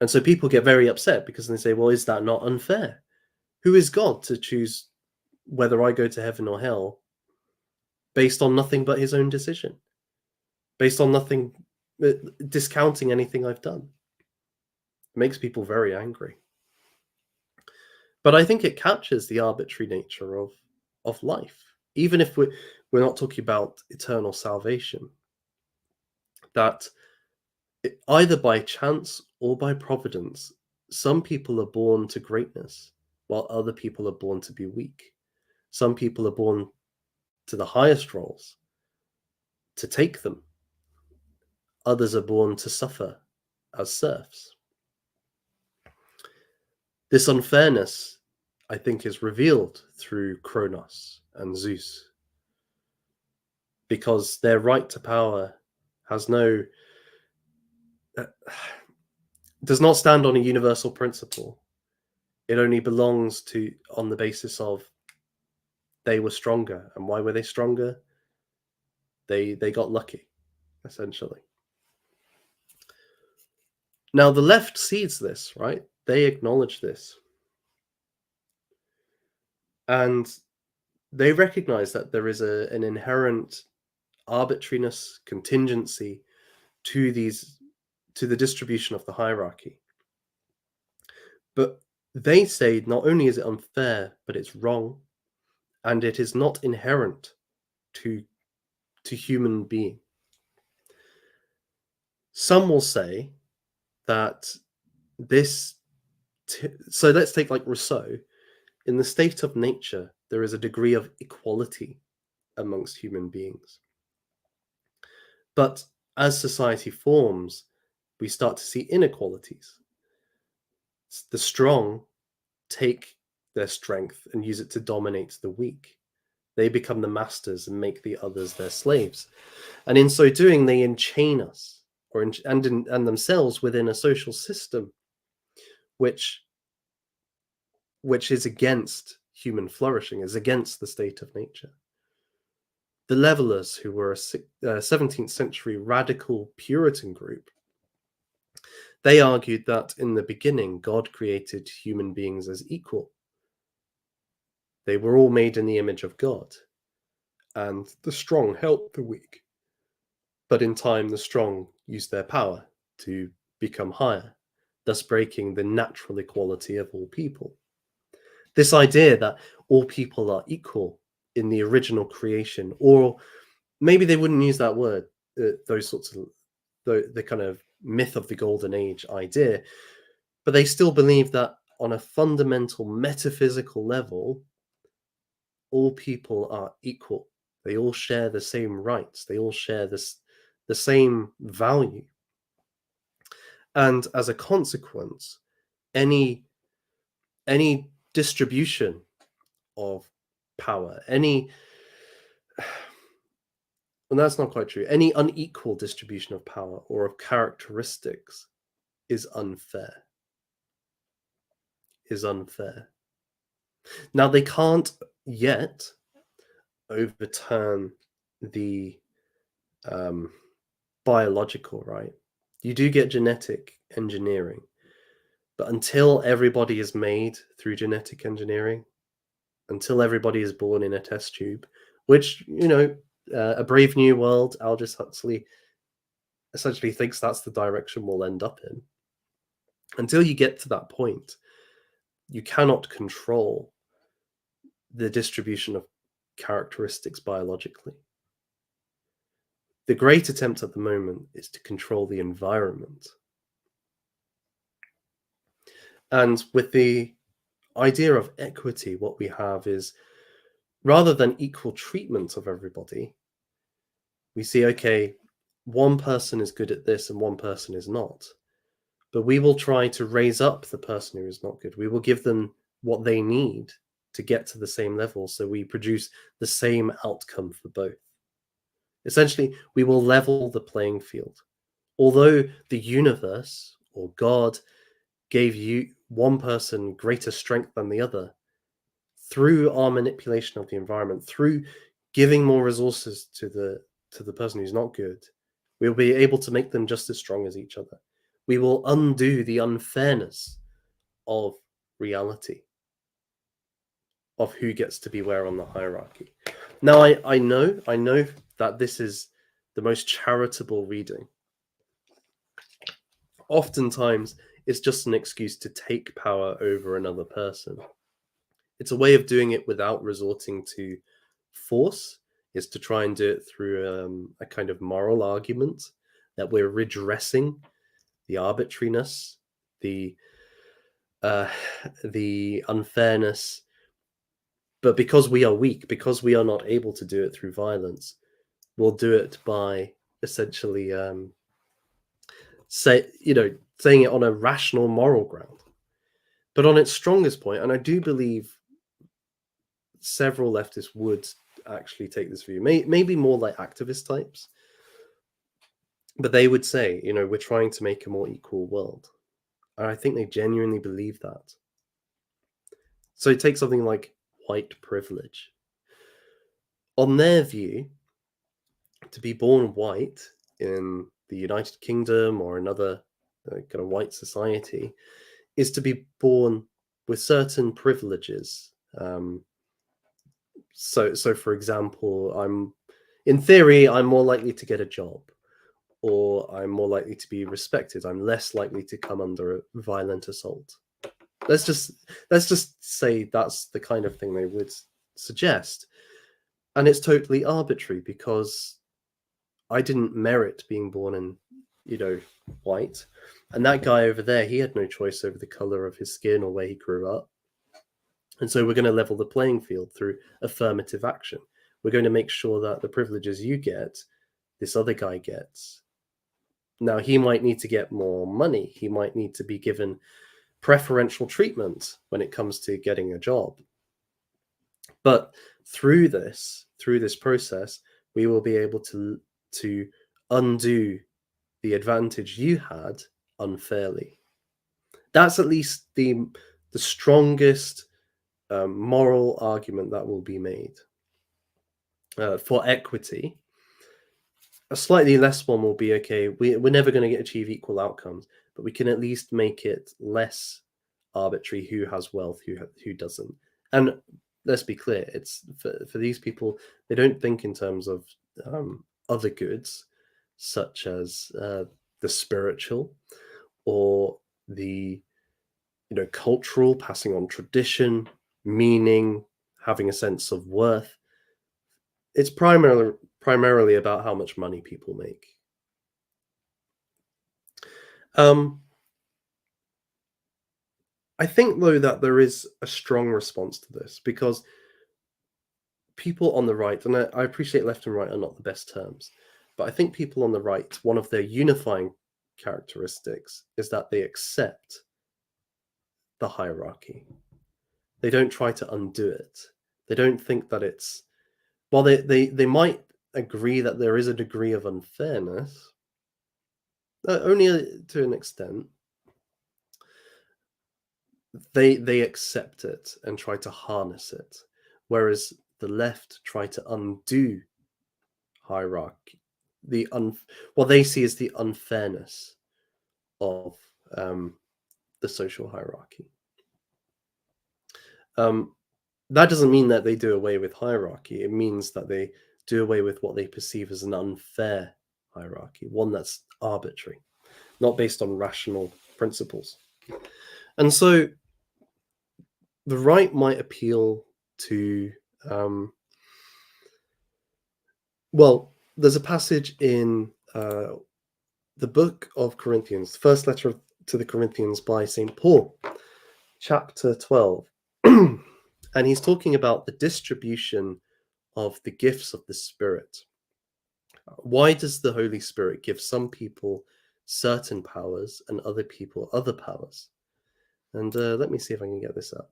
And so people get very upset, because they say, well, is that not unfair? Who is God to choose whether I go to heaven or hell based on nothing but his own decision, based on nothing, discounting anything I've done? It makes people very angry. But I think it captures the arbitrary nature of life, even if we're not talking about eternal salvation, that either by chance or by providence, some people are born to greatness, while other people are born to be weak. Some people are born to the highest roles, to take them. Others are born to suffer as serfs. This unfairness, I think, is revealed through Kronos and Zeus, because their right to power has no does not stand on a universal principle. It only belongs to on the basis of they were stronger. And why were they stronger? They got lucky, essentially. Now the left sees this, right? They acknowledge this. And they recognize that there is an inherent arbitrariness, contingency to the distribution of the hierarchy. But they say not only is it unfair, but it's wrong, and it is not inherent to human being. Some will say that so let's take like Rousseau. In the state of nature, there is a degree of equality amongst human beings. But as society forms, we start to see inequalities. The strong take their strength and use it to dominate the weak. They become the masters and make the others their slaves. And in so doing, they enchain us and themselves within a social system which is against human flourishing, is against the state of nature. The Levelers, who were a 17th century radical Puritan group, they argued that in the beginning, God created human beings as equal. They were all made in the image of God, and the strong helped the weak. But in time, the strong used their power to become higher, thus breaking the natural equality of all people. This idea that all people are equal in the original creation, or maybe they wouldn't use that word, those sorts of the kind of myth of the golden age idea, but they still believe that on a fundamental metaphysical level, all people are equal. They all share the same rights. They all share the same value. And as a consequence, any distribution of power, and that's not quite true, any unequal distribution of power or of characteristics is unfair. Now, they can't yet overturn the biological, right? You do get genetic engineering, but until everybody is made through genetic engineering, until everybody is born in a test tube, which, A Brave New World, Aldous Huxley essentially thinks that's the direction we'll end up in. Until you get to that point, you cannot control the distribution of characteristics biologically. The great attempt at the moment is to control the environment. And with the idea of equity, what we have is, rather than equal treatment of everybody, we see, okay, one person is good at this and one person is not. But we will try to raise up the person who is not good. We will give them what they need to get to the same level, so we produce the same outcome for both. Essentially, we will level the playing field. Although the universe or God gave you one person greater strength than the other, through our manipulation of the environment, through giving more resources to the person who's not good, we'll be able to make them just as strong as each other. We will undo the unfairness of reality, of who gets to be where on the hierarchy. Now, I know that this is the most charitable reading. Oftentimes, it's just an excuse to take power over another person. It's a way of doing it without resorting to force, is to try and do it through a kind of moral argument that we're redressing the arbitrariness, the unfairness. But because we are weak, because we are not able to do it through violence, we'll do it by essentially saying it on a rational moral ground. But on its strongest point, and I do believe several leftists would actually take this view, maybe more like activist types, but they would say, we're trying to make a more equal world. And I think they genuinely believe that. So take something like white privilege. On their view, to be born white in the United Kingdom or another kind of white society is to be born with certain privileges. So for example, in theory, I'm more likely to get a job, or I'm more likely to be respected. I'm less likely to come under a violent assault. Let's just say that's the kind of thing they would suggest. And it's totally arbitrary because I didn't merit being born in, white. And that guy over there, he had no choice over the color of his skin or where he grew up. And so we're going to level the playing field through affirmative action. We're going to make sure that the privileges you get, this other guy gets. Now, he might need to get more money. He might need to be given preferential treatment when it comes to getting a job. But through this process, we will be able to undo the advantage you had unfairly. That's at least the strongest moral argument that will be made. For equity, a slightly less one will be, okay, we're never going to achieve equal outcomes, but we can at least make it less arbitrary who has wealth, who doesn't. And let's be clear, it's for these people, they don't think in terms of other goods, such as the spiritual or the cultural, passing on tradition, meaning, having a sense of worth. It's primarily about how much money people make. I think, though, that there is a strong response to this because people on the right, and I appreciate left and right are not the best terms, but I think people on the right, one of their unifying characteristics is that they accept the hierarchy. They don't try to undo it. They don't think that it's, while they might agree that there is a degree of unfairness, only to an extent, they accept it and try to harness it, whereas the left try to undo hierarchy, what they see as the unfairness of the social hierarchy. That doesn't mean that they do away with hierarchy. It means that they do away with what they perceive as an unfair hierarchy, one that's arbitrary, not based on rational principles. And so the right might appeal to, there's a passage in the book of Corinthians, the first letter to the Corinthians by St. Paul, chapter 12. And he's talking about the distribution of the gifts of the Spirit. Why does the Holy Spirit give some people certain powers and other people other powers? And let me see if I can get this up.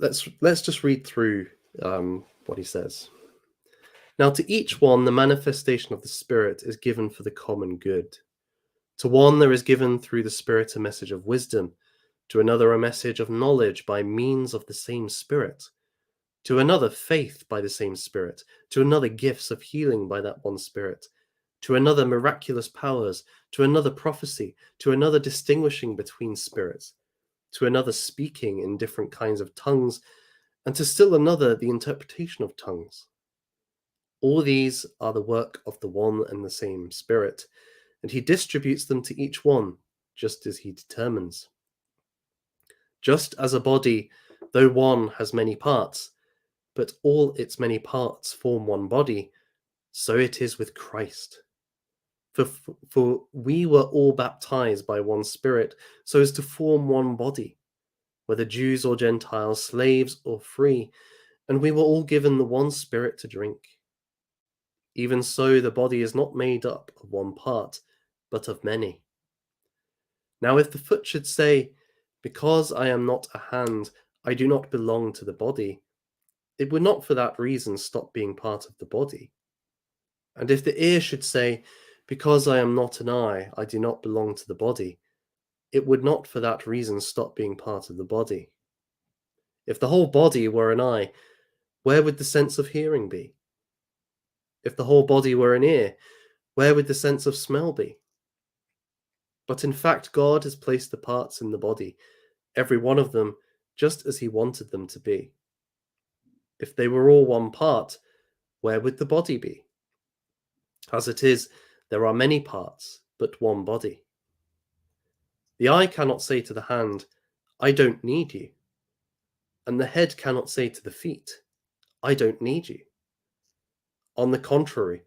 Let's just read through what he says. Now, to each one, the manifestation of the Spirit is given for the common good. To one, there is given through the Spirit a message of wisdom, to another, a message of knowledge by means of the same Spirit, to another, faith by the same Spirit, to another, gifts of healing by that one Spirit, to another, miraculous powers, to another, prophecy, to another, distinguishing between spirits, to another, speaking in different kinds of tongues, and to still another, the interpretation of tongues. All these are the work of the one and the same Spirit, and he distributes them to each one, just as he determines. Just as a body, though one, has many parts, but all its many parts form one body, so it is with Christ. For we were all baptized by one Spirit, so as to form one body, whether Jews or Gentiles, slaves or free, and we were all given the one Spirit to drink. Even so, the body is not made up of one part, but of many. Now, if the foot should say, because I am not a hand, I do not belong to the body, it would not for that reason stop being part of the body. And if the ear should say, because I am not an eye, I do not belong to the body, it would not for that reason stop being part of the body. If the whole body were an eye, where would the sense of hearing be? If the whole body were an ear, where would the sense of smell be? But in fact, God has placed the parts in the body, every one of them, just as he wanted them to be. If they were all one part, where would the body be? As it is, there are many parts, but one body. The eye cannot say to the hand, I don't need you. And the head cannot say to the feet, I don't need you. On the contrary,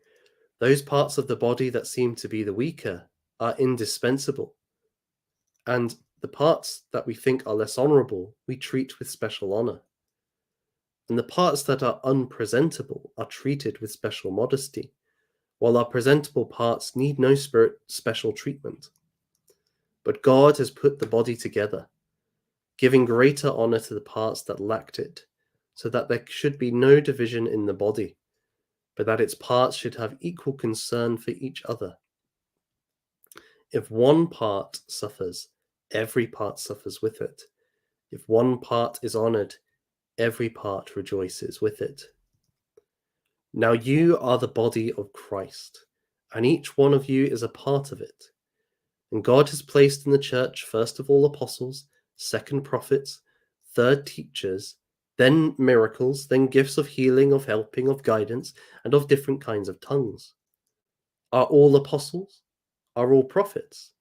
those parts of the body that seem to be the weaker are indispensable. And the parts that we think are less honorable, we treat with special honor. And the parts that are unpresentable are treated with special modesty, while our presentable parts need no special treatment. But God has put the body together, giving greater honor to the parts that lacked it, so that there should be no division in the body, but that its parts should have equal concern for each other. If one part suffers, every part suffers with it. If one part is honored, every part rejoices with it. Now you are the body of Christ, and each one of you is a part of it. And God has placed in the church first of all apostles, second prophets, third teachers, then miracles, then gifts of healing, of helping, of guidance, and of different kinds of tongues. Are all apostles? Are all prophets?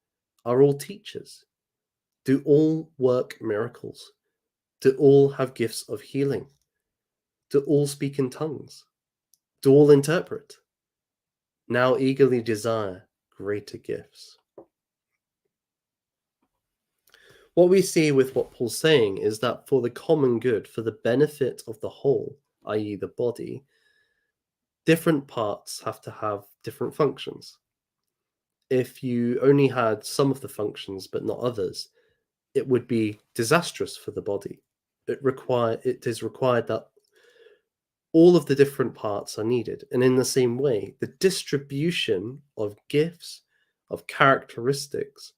Are all teachers? Do all work miracles? Do all have gifts of healing? Do all speak in tongues? Do all interpret? Now eagerly desire greater gifts. What we see with what Paul's saying is that for the common good, for the benefit of the whole, i.e. the body, different parts have to have different functions. If you only had some of the functions but not others, it would be disastrous for the body. It is required that all of the different parts are needed. And in the same way, the distribution of gifts, of characteristics,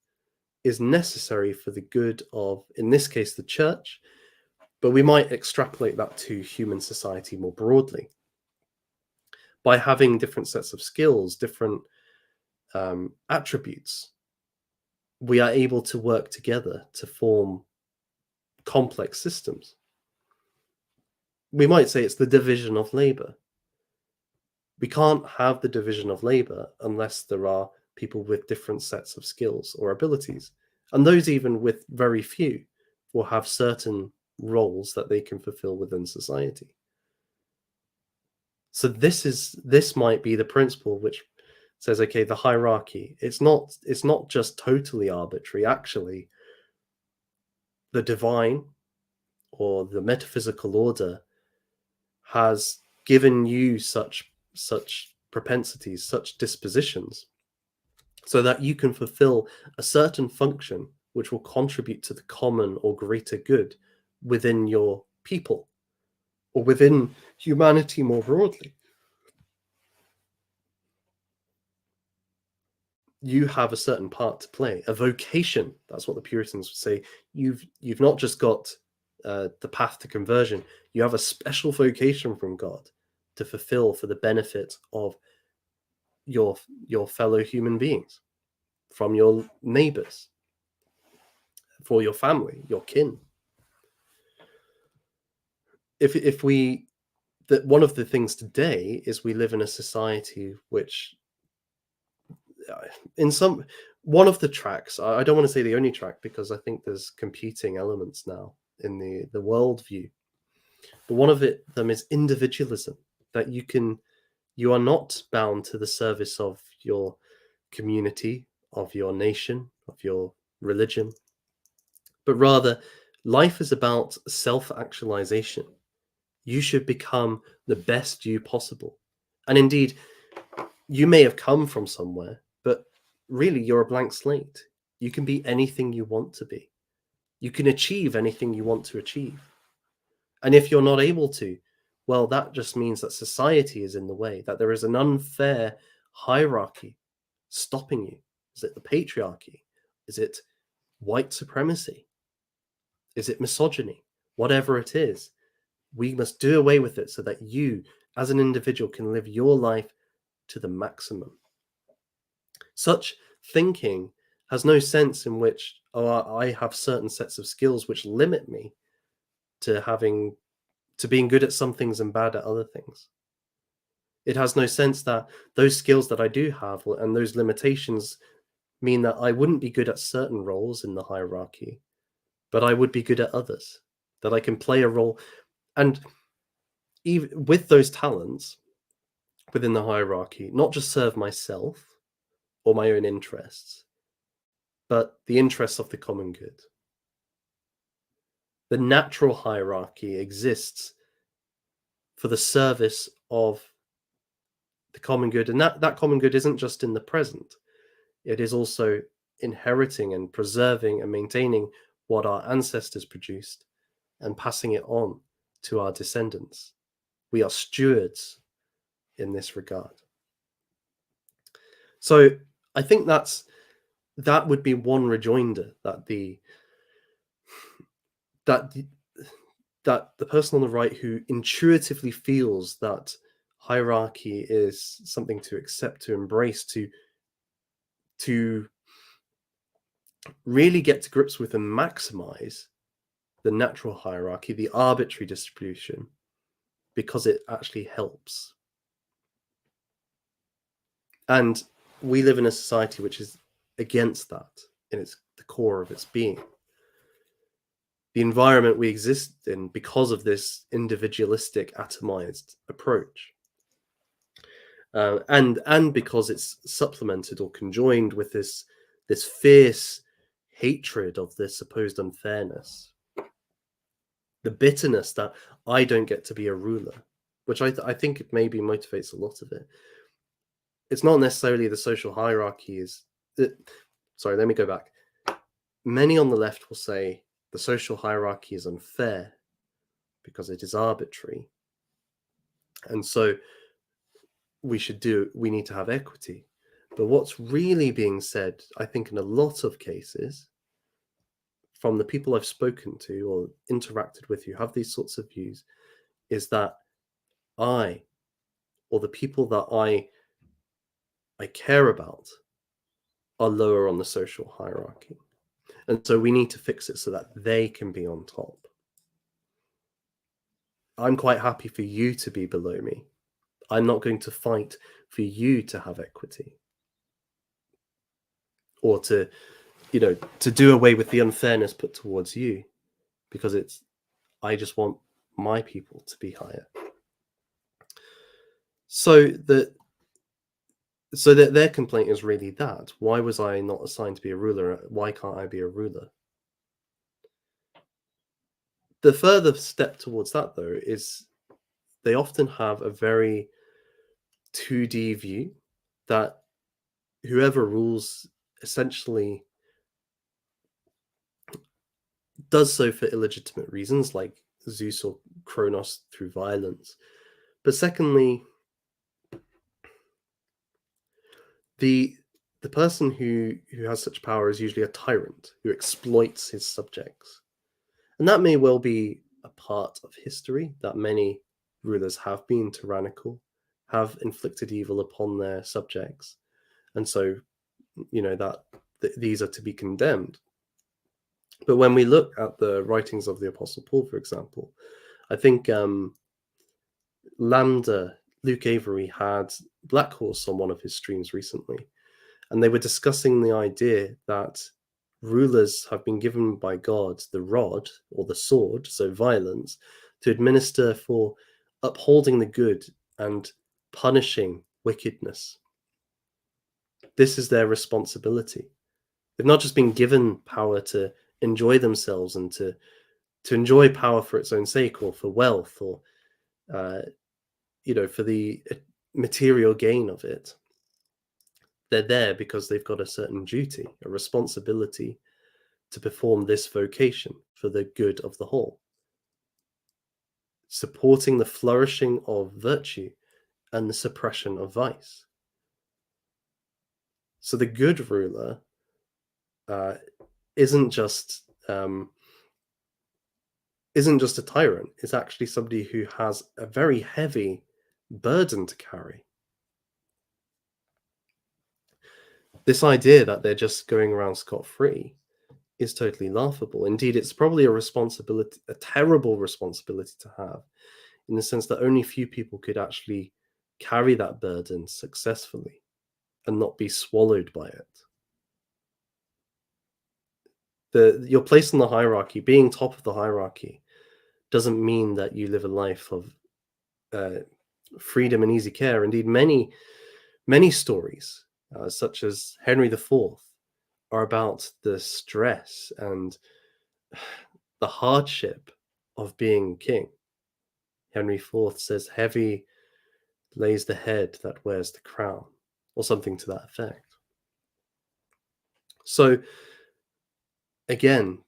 is necessary for the good of, in this case, the church, but we might extrapolate that to human society more broadly. By having different sets of skills, different attributes, we are able to work together to form complex systems. We might say it's the division of labor. We can't have the division of labor unless there are people with different sets of skills or abilities. And those even with very few will have certain roles that they can fulfill within society. So this might be the principle which says, okay, the hierarchy, it's not just totally arbitrary. Actually, the divine or the metaphysical order has given you such propensities, such dispositions, so that you can fulfill a certain function which will contribute to the common or greater good within your people or within humanity more broadly. You have a certain part to play, a vocation. That's what the Puritans would say. You've not just got the path to conversion. You have a special vocation from God to fulfill for the benefit of your fellow human beings, from your neighbors, for your family, your kin. If we that one of the things today is we live in a society which in some one of the tracks, I don't want to say the only track because I think there's competing elements now in the worldview, but one of them is individualism, that you are not bound to the service of your community, of your nation, of your religion, but rather life is about self-actualization. You should become the best you possible. And indeed, you may have come from somewhere, but really you're a blank slate. You can be anything you want to be. You can achieve anything you want to achieve. And if you're not able to, well, that just means that society is in the way, that there is an unfair hierarchy stopping you. Is it the patriarchy? Is it white supremacy? Is it misogyny? Whatever it is, we must do away with it so that you, as an individual, can live your life to the maximum. Such thinking has no sense in which, oh, I have certain sets of skills which limit me to being good at some things and bad at other things. It has no sense that those skills that I do have and those limitations mean that I wouldn't be good at certain roles in the hierarchy, but I would be good at others, that I can play a role. And even with those talents within the hierarchy, not just serve myself or my own interests, but the interests of the common good. The natural hierarchy exists for the service of the common good, and that common good isn't just in the present. It is also inheriting and preserving and maintaining what our ancestors produced and passing it on to our descendants. We are stewards in this regard. So I think that would be one rejoinder, that the person on the right who intuitively feels that hierarchy is something to accept, to embrace, to really get to grips with and maximize the natural hierarchy, the arbitrary distribution, because it actually helps. And we live in a society which is against that in the core of its being. The environment we exist in, because of this individualistic, atomized approach, and because it's supplemented or conjoined with this fierce hatred of this supposed unfairness, the bitterness that I don't get to be a ruler, which I think it maybe motivates a lot of it. It's not necessarily the social hierarchy sorry, let me go back. Many on the left will say the social hierarchy is unfair because it is arbitrary. And so we need to have equity. But what's really being said, I think in a lot of cases, from the people I've spoken to or interacted with who have these sorts of views, is that I, or the people that I care about, are lower on the social hierarchy. And so we need to fix it so that they can be on top. I'm quite happy for you to be below me. I'm not going to fight for you to have equity, or to do away with the unfairness put towards you, because I just want my people to be higher. So that their complaint is really that, why was I not assigned to be a ruler? Why can't I be a ruler? The further step towards that, though, is they often have a very 2D view that whoever rules essentially does so for illegitimate reasons, like Zeus or Kronos through violence. But secondly, the person who has such power is usually a tyrant who exploits his subjects. And that may well be a part of history, that many rulers have been tyrannical, have inflicted evil upon their subjects. And so, these are to be condemned. But when we look at the writings of the Apostle Paul, for example, I think Luke Avery had Black Horse on one of his streams recently, and they were discussing the idea that rulers have been given by God the rod or the sword, so violence, to administer for upholding the good and punishing wickedness. This is their responsibility. They've not just been given power to enjoy themselves and to enjoy power for its own sake, or for wealth, or for the material gain of it. They're there because they've got a certain duty, a responsibility to perform this vocation for the good of the whole, supporting the flourishing of virtue and the suppression of vice. So the good ruler isn't just a tyrant. It's actually somebody who has a very heavy burden to carry. This idea that they're just going around scot-free is totally laughable. Indeed, it's probably a terrible responsibility to have, in the sense that only few people could actually carry that burden successfully and not be swallowed by it. Your place in the hierarchy, being top of the hierarchy, doesn't mean that you live a life of freedom and easy care. Indeed, many stories, such as Henry IV, are about the stress and the hardship of being king. Henry IV says, "Heavy lays the head that wears the crown," or something to that effect. So, again,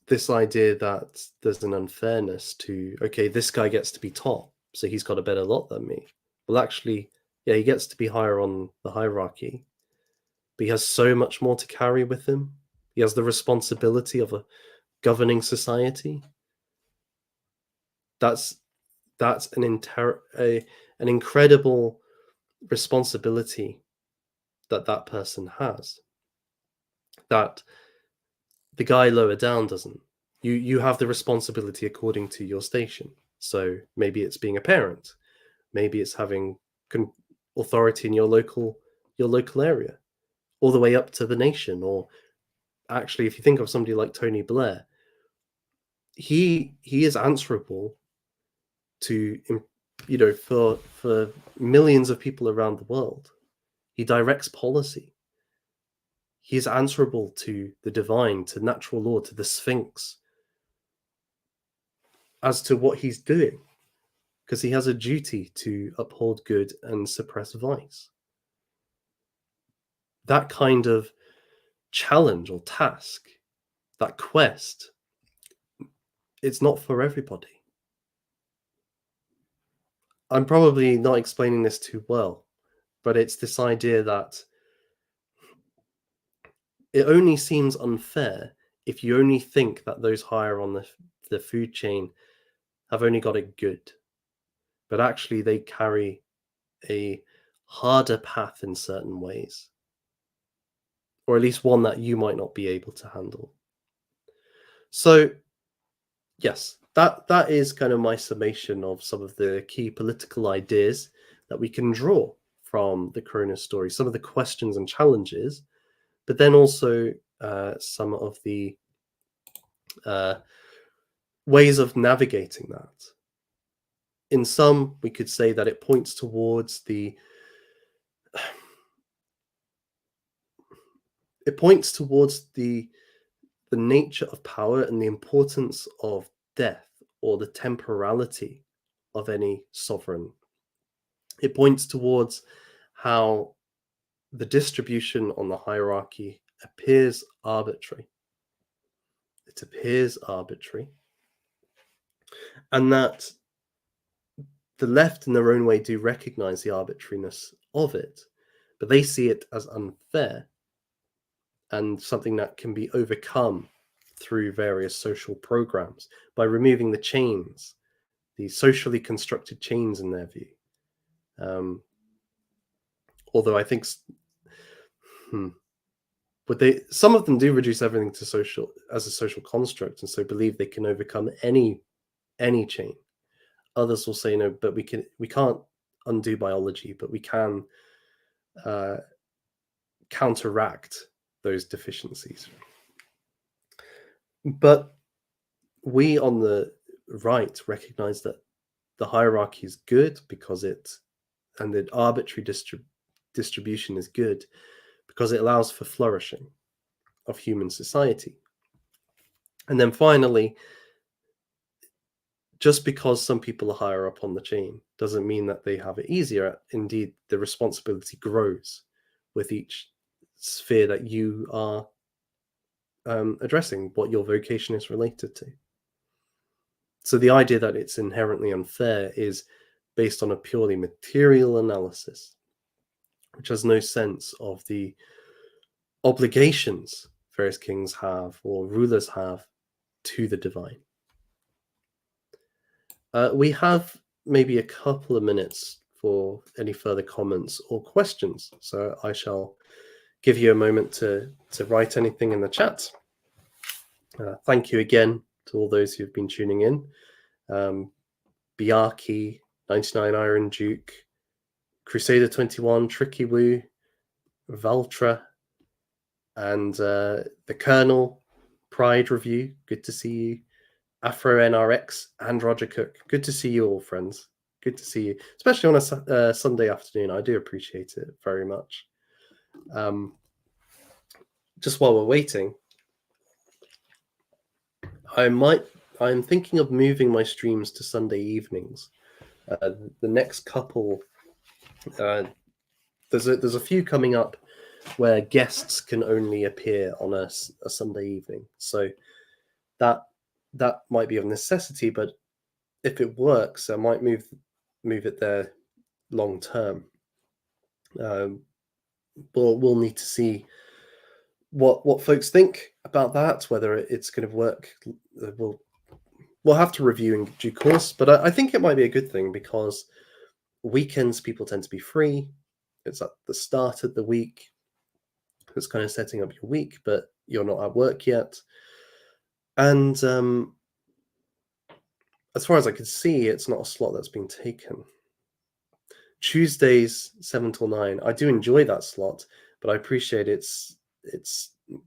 this idea that there's an unfairness to, okay, this guy gets to be top, so he's got a better lot than me. Well, actually, yeah, he gets to be higher on the hierarchy, but he has so much more to carry with him. He has the responsibility of a governing society. That's an incredible responsibility that person has, that the guy lower down doesn't. You have the responsibility according to your station. So maybe it's being a parent, maybe it's having authority in your local area, all the way up to the nation. Or actually, if you think of somebody like Tony Blair, he is answerable to, for millions of people around the world. He directs policy. He is answerable to the divine, to natural law, to the Sphinx, as to what he's doing, because he has a duty to uphold good and suppress vice. That kind of challenge or task, that quest, it's not for everybody. I'm probably not explaining this too well, but it's this idea that it only seems unfair if you only think that those higher on the food chain have only got it good, but actually they carry a harder path in certain ways, or at least one that you might not be able to handle. So yes, that is kind of my summation of some of the key political ideas that we can draw from the Kronos story, some of the questions and challenges, but then also some of the ways of navigating that. In some, we could say that it points towards the nature of power and the importance of death, or the temporality of any sovereign. It points towards how the distribution on the hierarchy appears arbitrary. It appears arbitrary. And that the left, in their own way, do recognize the arbitrariness of it, but they see it as unfair and something that can be overcome through various social programs by removing the chains, the socially constructed chains in their view. Although I think some of them do reduce everything to social as a social construct, and so believe they can overcome any chain. Others will say no, but we can't undo biology, but we can counteract those deficiencies. But we on the right recognize that the hierarchy is good because and the arbitrary distribution is good because it allows for flourishing of human society. And then finally, just because some people are higher up on the chain doesn't mean that they have it easier. Indeed, the responsibility grows with each sphere that you are addressing, what your vocation is related to. So the idea that it's inherently unfair is based on a purely material analysis, which has no sense of the obligations various kings have or rulers have to the divine. We have maybe a couple of minutes for any further comments or questions, so I shall give you a moment to write anything in the chat. Thank you again to all those who've been tuning in. Biarki, 99 Iron Duke, Crusader 21, Tricky Woo, Valtra, and the Colonel, Pride Review, good to see you. Afro NRX and Roger Cook, good to see you all, friends. Good to see you, especially on a Sunday afternoon. I do appreciate it very much. Just while we're waiting, I'm thinking of moving my streams to Sunday evenings. The next couple, there's a few coming up where guests can only appear on a Sunday evening. So that might be of necessity, but if it works, I might move it there long term. We'll need to see what folks think about that, whether it's going to work. We'll have to review in due course, but I think it might be a good thing because weekends people tend to be free. It's at the start of the week. It's kind of setting up your week, but you're not at work yet. And as far as I can see, it's not a slot that's been taken. Tuesdays 7 till 9. I do enjoy that slot, but I appreciate it's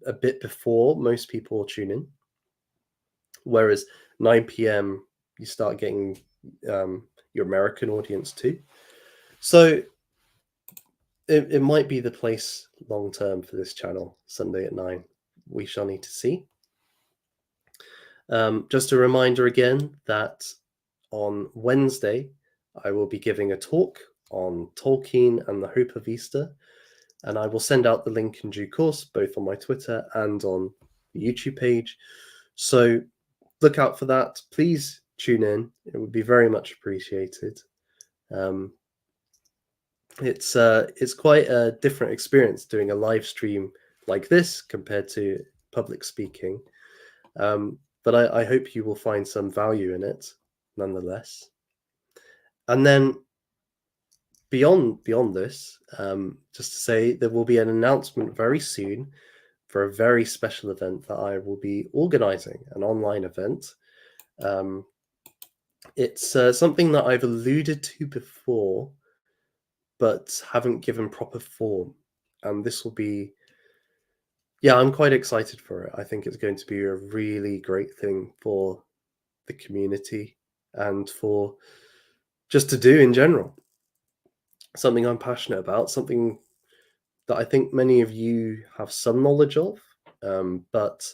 a bit before most people tune in. Whereas 9 p.m. you start getting your American audience too. So it might be the place long term for this channel, Sunday at 9. We shall need to see. Just a reminder again that on Wednesday, I will be giving a talk on Tolkien and the Hope of Easter, and I will send out the link in due course, both on my Twitter and on the YouTube page. So look out for that. Please tune in. It would be very much appreciated. It's quite a different experience doing a live stream like this compared to public speaking. But I hope you will find some value in it nonetheless. And then beyond this, just to say there will be an announcement very soon for a very special event that I will be organizing, an online event. It's something that I've alluded to before, but haven't given proper form. And this will be, I'm quite excited for it. I think it's going to be a really great thing for the community and for just to do in general. Something I'm passionate about, something that I think many of you have some knowledge of, but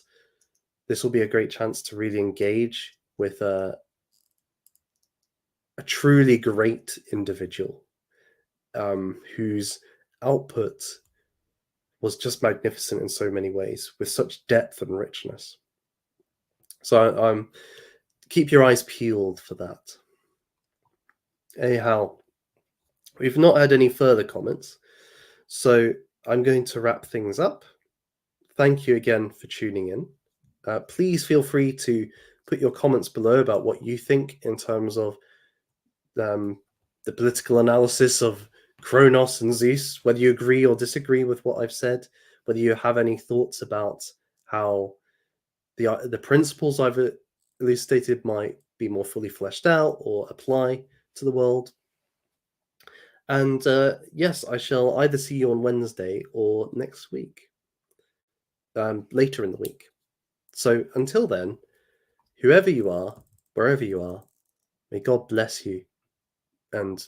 this will be a great chance to really engage with a truly great individual whose output was just magnificent in so many ways, with such depth and richness. So keep your eyes peeled for that. Anyhow, we've not had any further comments, so I'm going to wrap things up. Thank you again for tuning in. Please feel free to put your comments below about what you think in terms of the political analysis of Kronos and Zeus, whether you agree or disagree with what I've said, whether you have any thoughts about how the principles I've elucidated might be more fully fleshed out or apply to the world. And yes, I shall either see you on Wednesday or next week, later in the week. So until then, whoever you are, wherever you are, may God bless you and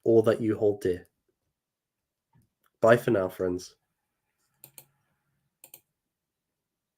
all that you hold dear. Bye for now, friends.